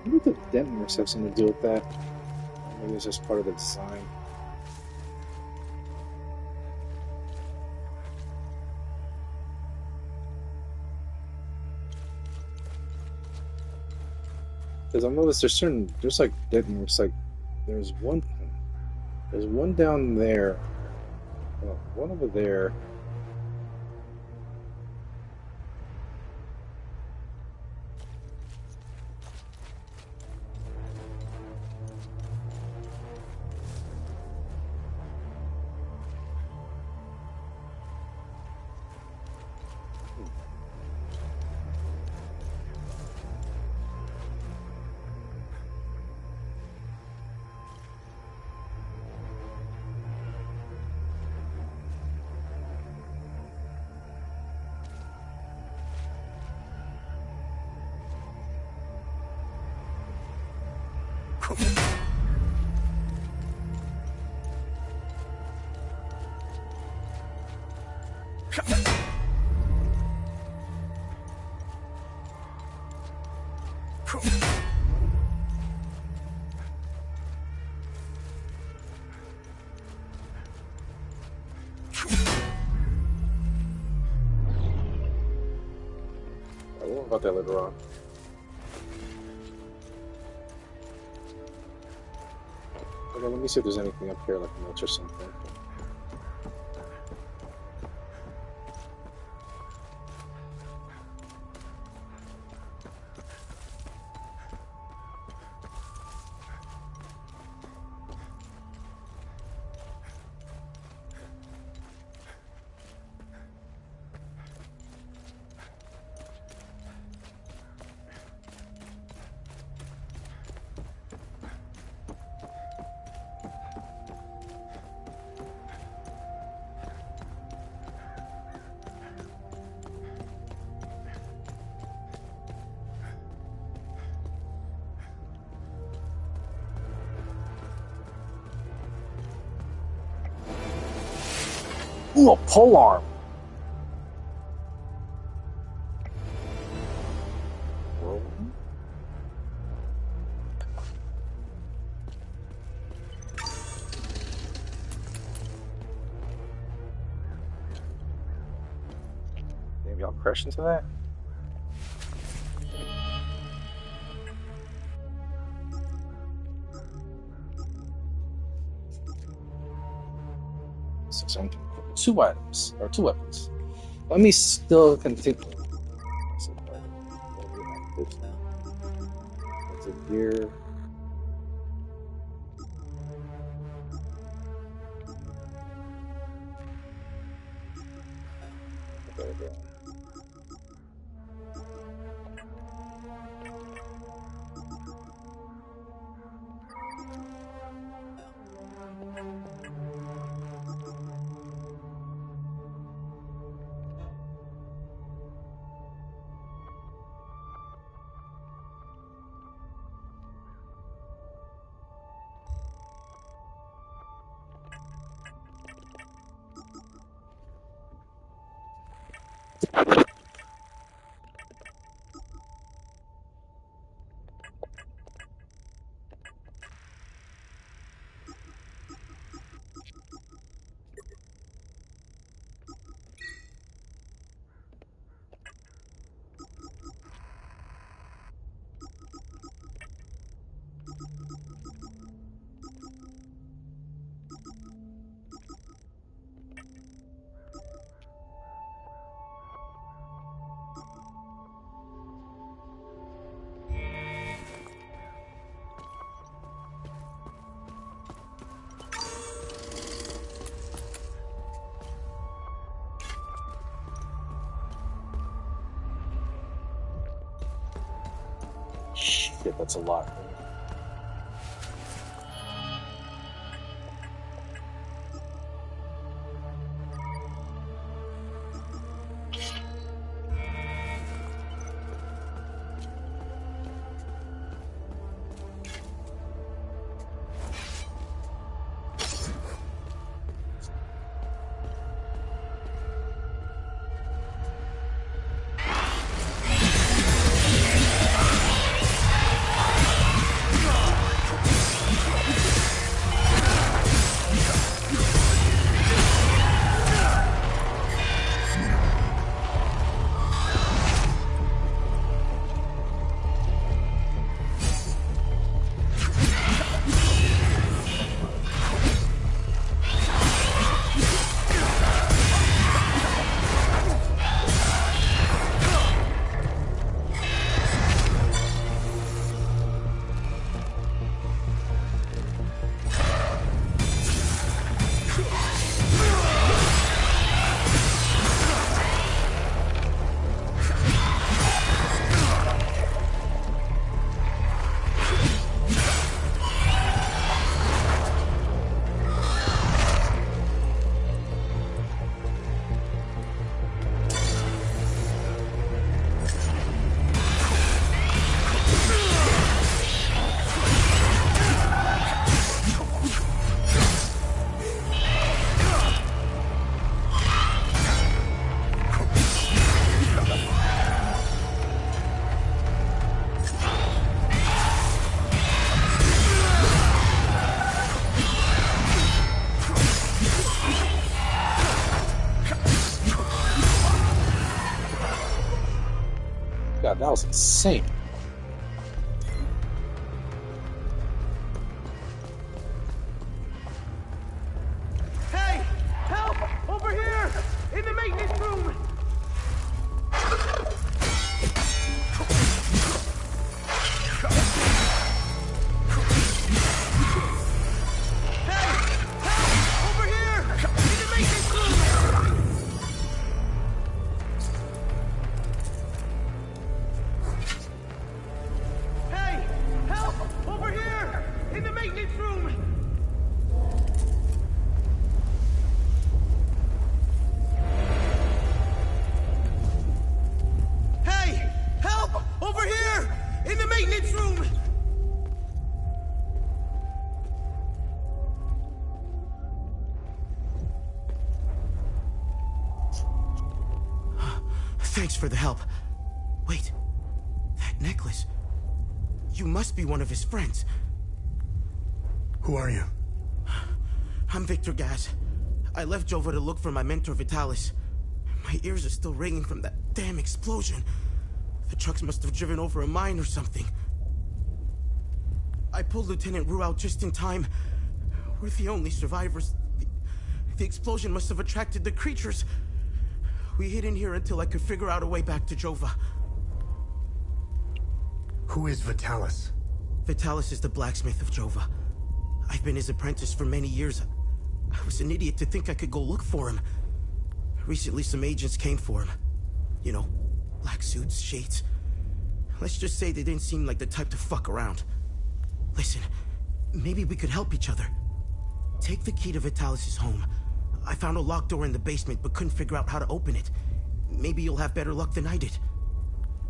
Maybe the dent marks have something to do with that. Maybe it's just part of the design. Because I've noticed there's like dent marks, like there's one down there, one over there. I won't about that later on. Okay, let me see if there's anything up here, like notes or something. Ooh, a pole arm. Maybe I'll crash into that. Two items, or two weapons. Let me still continue. That's a gear. Shit, that's a lot. God, that was insane. Hey! Help! Over here! In the maintenance room! Hey! Help! Over here! In the maintenance room! Hey! Help! Over here! In the maintenance room! Hey! Help! Over here! In the maintenance room! Thanks for the help. Wait. That necklace. You must be one of his friends. Who are you? I'm Victor Gaz. I left Jova to look for my mentor Vitalis. My ears are still ringing from that damn explosion. The trucks must have driven over a mine or something. I pulled Lieutenant Rue out just in time. We're the only survivors. The explosion must have attracted the creatures. We hid in here until I could figure out a way back to Jova. Who is Vitalis? Vitalis is the blacksmith of Jova. I've been his apprentice for many years. I was an idiot to think I could go look for him. Recently, some agents came for him. You know, black suits, shades. Let's just say they didn't seem like the type to fuck around. Listen, maybe we could help each other. Take the key to Vitalis' home. I found a locked door in the basement, but couldn't figure out how to open it. Maybe you'll have better luck than I did.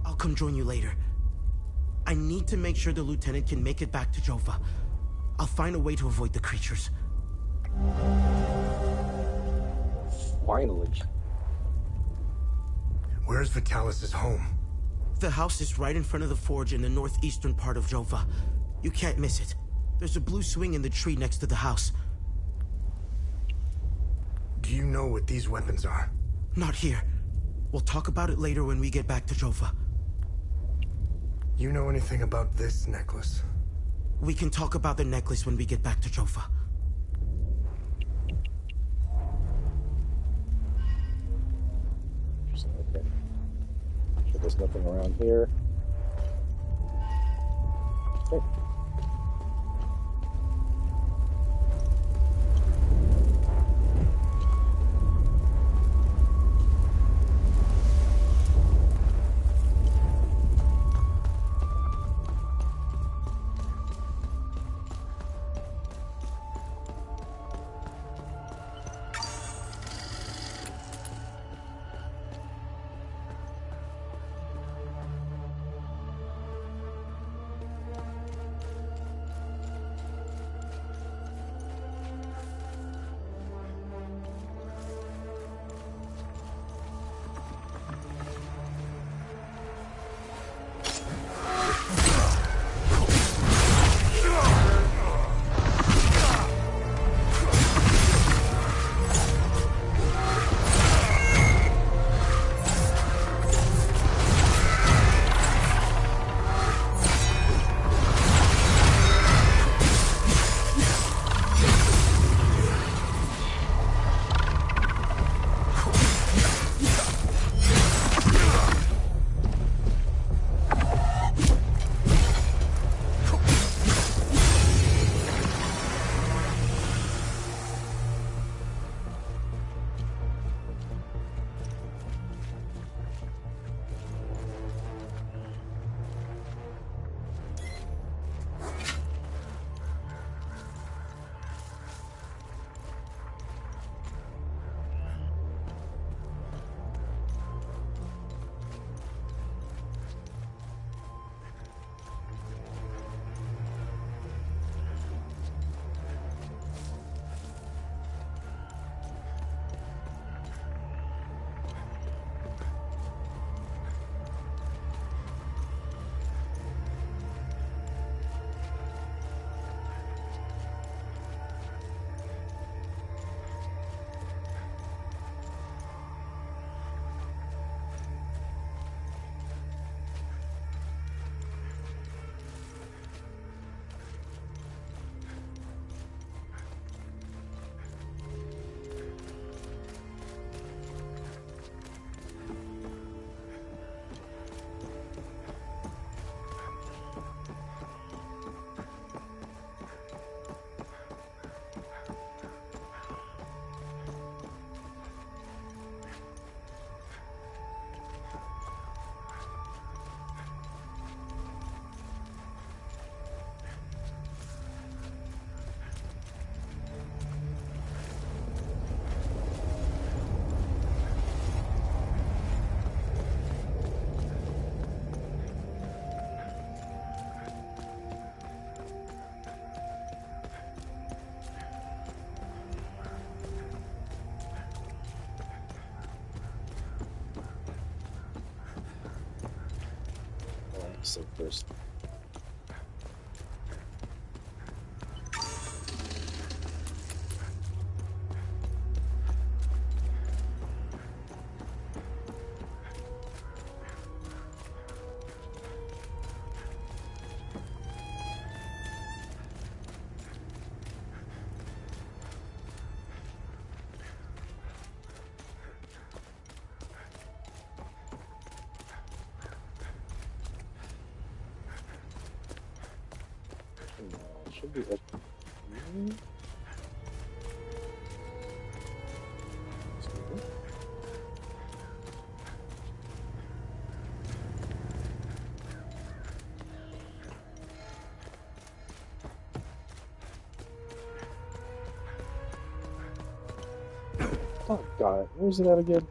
I'll come join you later. I need to make sure the lieutenant can make it back to Jova. I'll find a way to avoid the creatures. Finally. Where's Vitalis' home? The house is right in front of the forge in the northeastern part of Jova. You can't miss it. There's a blue swing in the tree next to the house. Do you know what these weapons are? Not here. We'll talk about it later when we get back to Jova. You know anything about this necklace? We can talk about the necklace when we get back to Jova. Okay. Sure there's nothing around here. Okay. So first. Should be open. Oh god, where's it at again?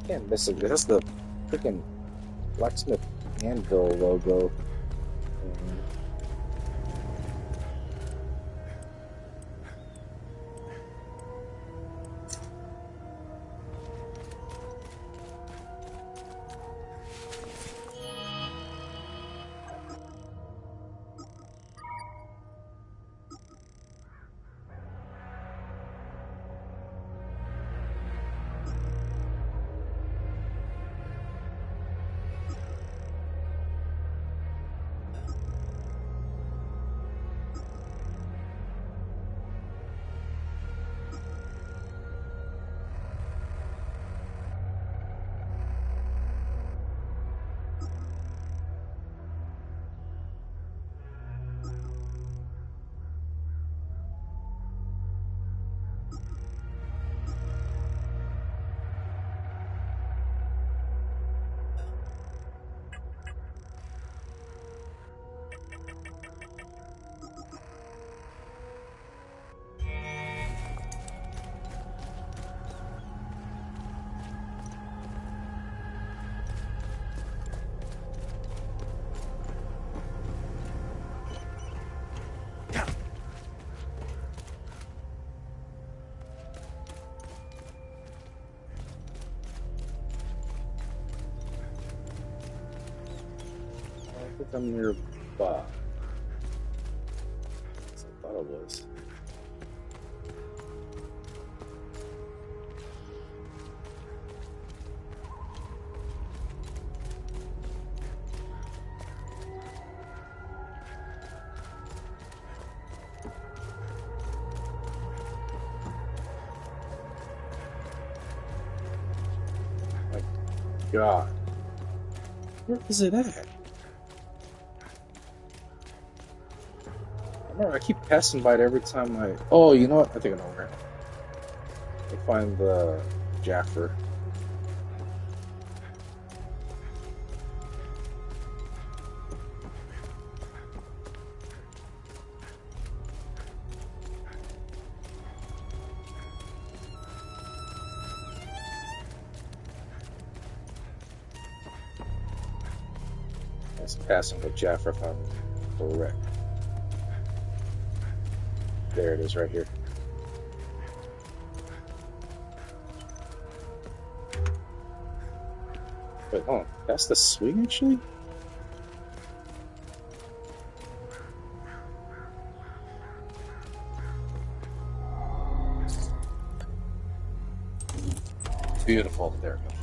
Can't miss it. It has the freaking blacksmith anvil logo. I think I'm nearby. That's what I thought it was. My God. Where is it at? I keep passing by it every time I... Oh, you know what? I think I know where. I find the Jaffer. That's passing the Jaffer if I'm correct. There it is, right here. Wait, hold on. That's the swing, actually? Beautiful. There we go.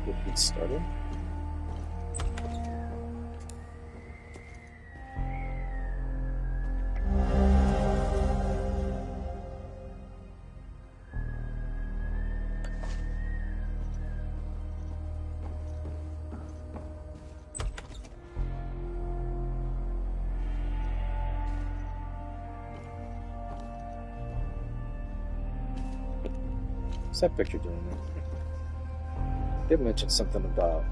Get it started. What's that picture doing there? Did mention something about,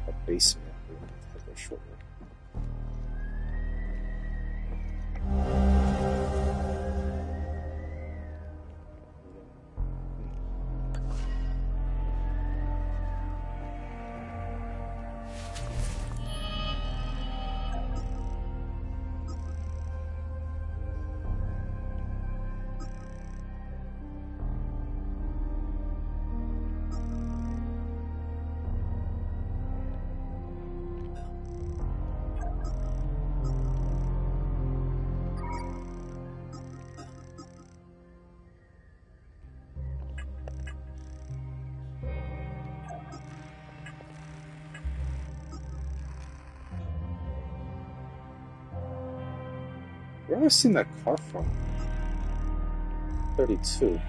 a basement. Shortly. Where have I seen that car from? 32.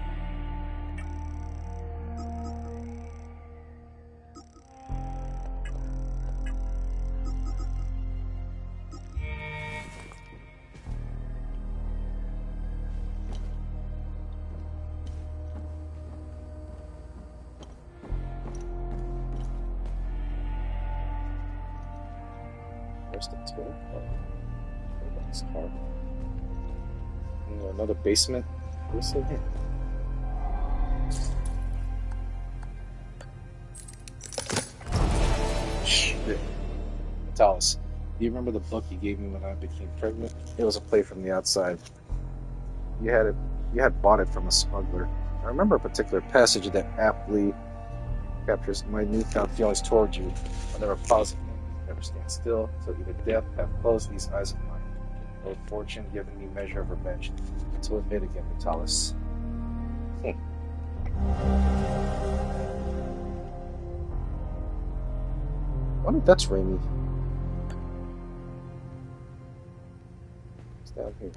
Where's the tool? This car. Another basement. What's in here? Shit. Talis, do you remember the book you gave me when I became pregnant? It was a play from the outside. You had bought it from a smuggler. I remember a particular passage that aptly captures my newfound feelings towards you. I'll never pause, never stand still, till either death hath closed these eyes of mine, or fortune given me measure of revenge, until it meet again, Vitalis. I wonder if that's Rémi. It's down here.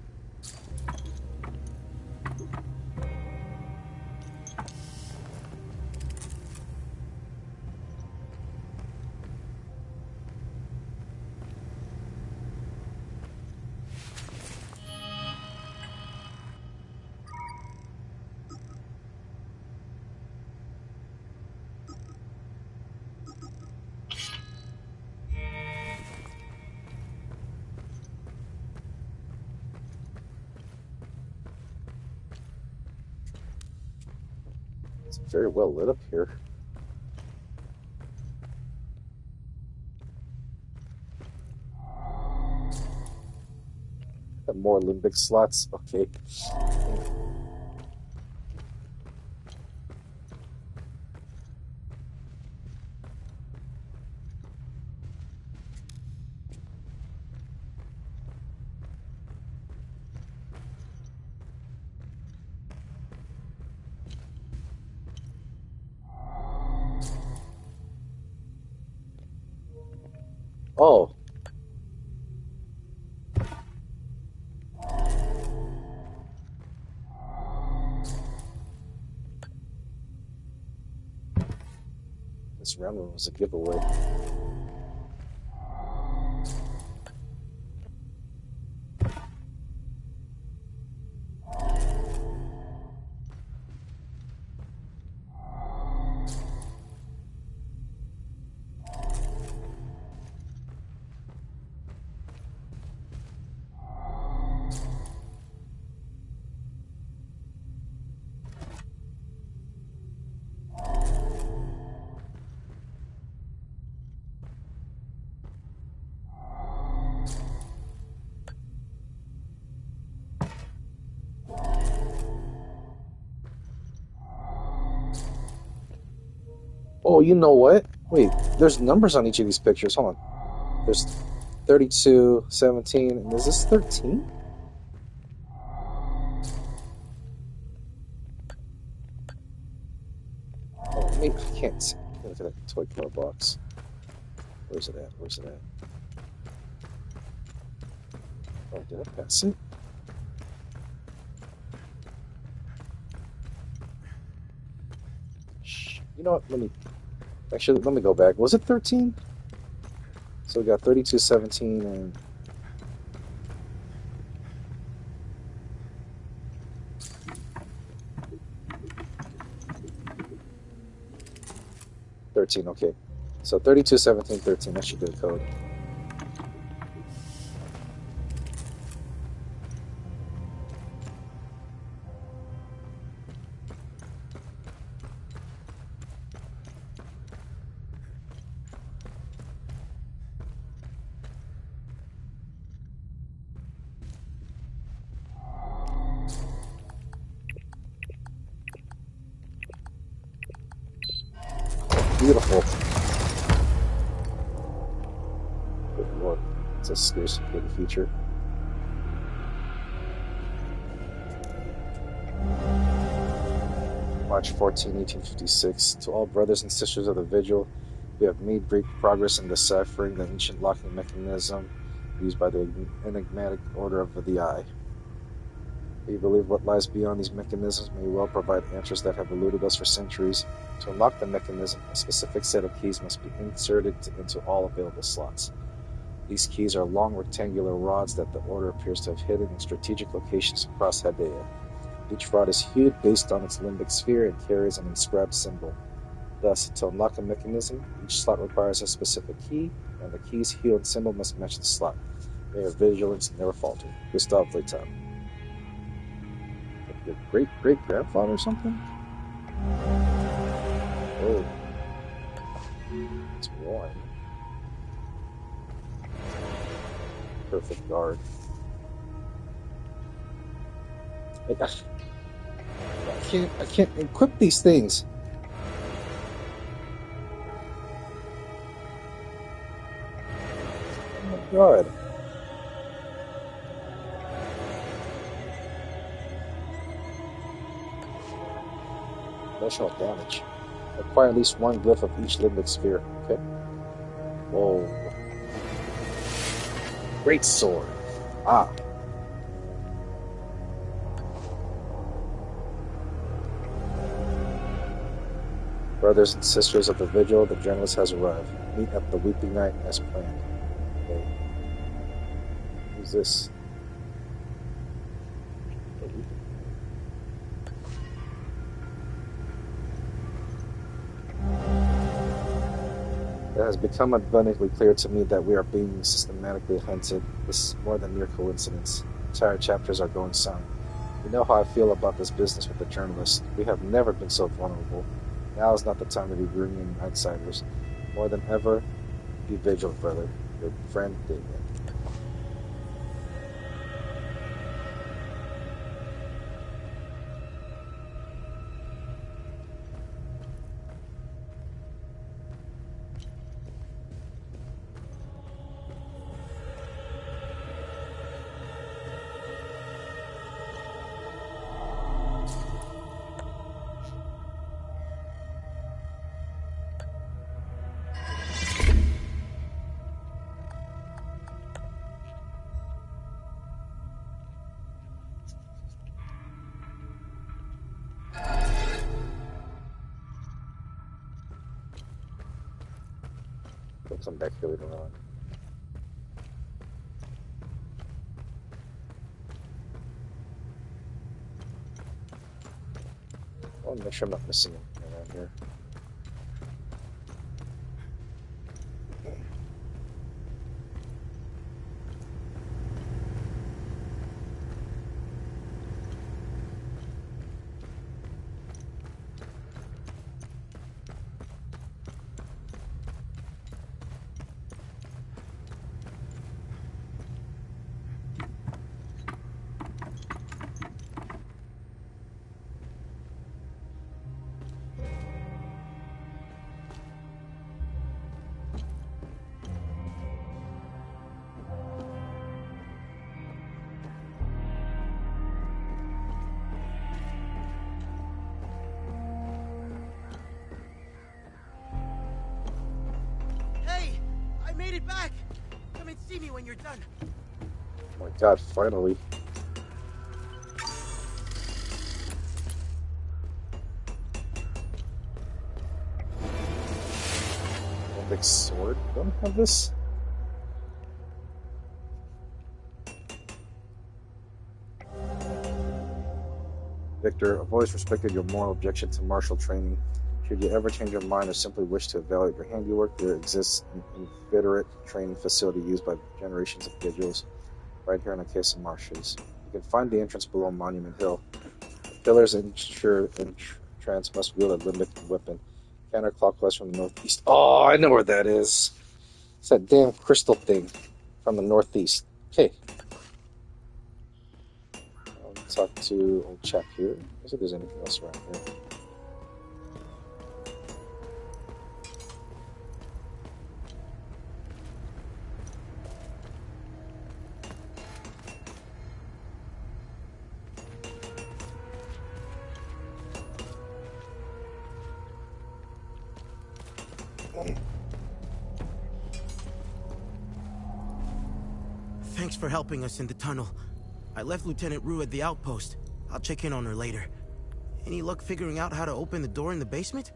It's very well lit up here. Got more limbic slots. Okay. Oh. This round one was a giveaway. Oh, you know what? Wait, there's numbers on each of these pictures. Hold on. There's 32, 17, and is this 13? Oh, maybe I can't see. Look at that toy car box. Where's it at? Where's it at? Oh, did I pass it? Shh. You know what? Let me go back. Was it 13? So we got 32, 17, and... Okay. So 32, 17, 13. That should be the code. Beautiful. Good lord. It's a scarce good feature. March 14, 1856. To all brothers and sisters of the Vigil, we have made great progress in deciphering the ancient locking mechanism used by the enigmatic Order of the Eye. We believe what lies beyond these mechanisms may well provide answers that have eluded us for centuries. To unlock the mechanism, a specific set of keys must be inserted into all available slots. These keys are long rectangular rods that the Order appears to have hidden in strategic locations across Hadea. Each rod is hued based on its limbic sphere and carries an inscribed symbol. Thus, to unlock a mechanism, each slot requires a specific key, and the key's hue and symbol must match the slot. May your vigilance never falter. Gustav Leitao. Your great-great-grandfather or something? Oh. It's one. Perfect guard. I can't equip these things. Oh my god. Emotional damage. Acquire at least one glyph of each limbic sphere. Okay. Whoa. Great sword. Ah. Brothers and sisters of the Vigil, the journalist has arrived. Meet at the Weeping Night as planned. Okay. Who's this? It has become abundantly clear to me that we are being systematically hunted. This is more than mere coincidence. Entire chapters are going silent. You know how I feel about this business with the journalist. We have never been so vulnerable. Now is not the time to be bringing in outsiders. More than ever, be vigilant, brother. Your friend, David. We'll come back here later on. I want to make sure I'm not missing anything around here. Made it back! Come and see me when you're done. Oh my god, finally. A big sword? Don't have this? Victor, I've always respected your moral objection to martial training. Should you ever change your mind or simply wish to evaluate your handiwork, there exists an inveterate training facility used by generations of vigils right here in Acasa Marshes. You can find the entrance below Monument Hill. The pillars ensure entrance must wield a limbic weapon. Counterclockwise from the northeast. Oh, I know where that is. It's that damn crystal thing from the northeast. Okay. I'll talk to old chap here. Let's see if there's anything else around here. Thanks for helping us in the tunnel. I left Lieutenant Rue at the outpost. I'll check in on her later. Any luck figuring out how to open the door in the basement?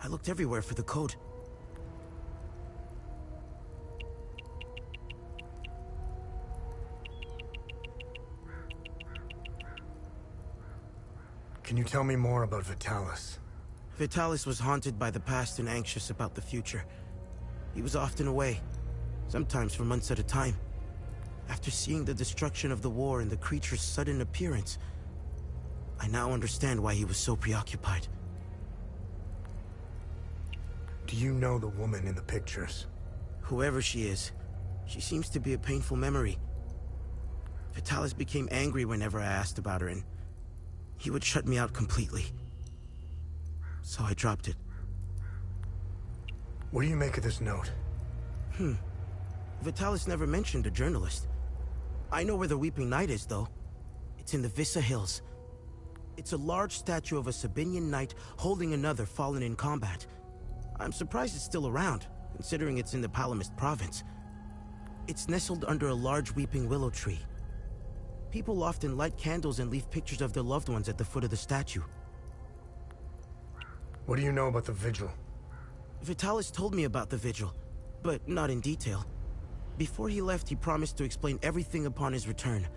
I looked everywhere for the code. Can you tell me more about Vitalis? Vitalis was haunted by the past and anxious about the future. He was often away, sometimes for months at a time. After seeing the destruction of the war and the creature's sudden appearance, I now understand why he was so preoccupied. Do you know the woman in the pictures? Whoever she is, she seems to be a painful memory. Vitalis became angry whenever I asked about her, and he would shut me out completely. So I dropped it. What do you make of this note? Vitalis never mentioned a journalist. I know where the Weeping Knight is, though. It's in the Vissa Hills. It's a large statue of a Sabinian knight holding another fallen in combat. I'm surprised it's still around, considering it's in the Palamist province. It's nestled under a large weeping willow tree. People often light candles and leave pictures of their loved ones at the foot of the statue. What do you know about the vigil? Vitalis told me about the vigil, but not in detail. Before he left, he promised to explain everything upon his return.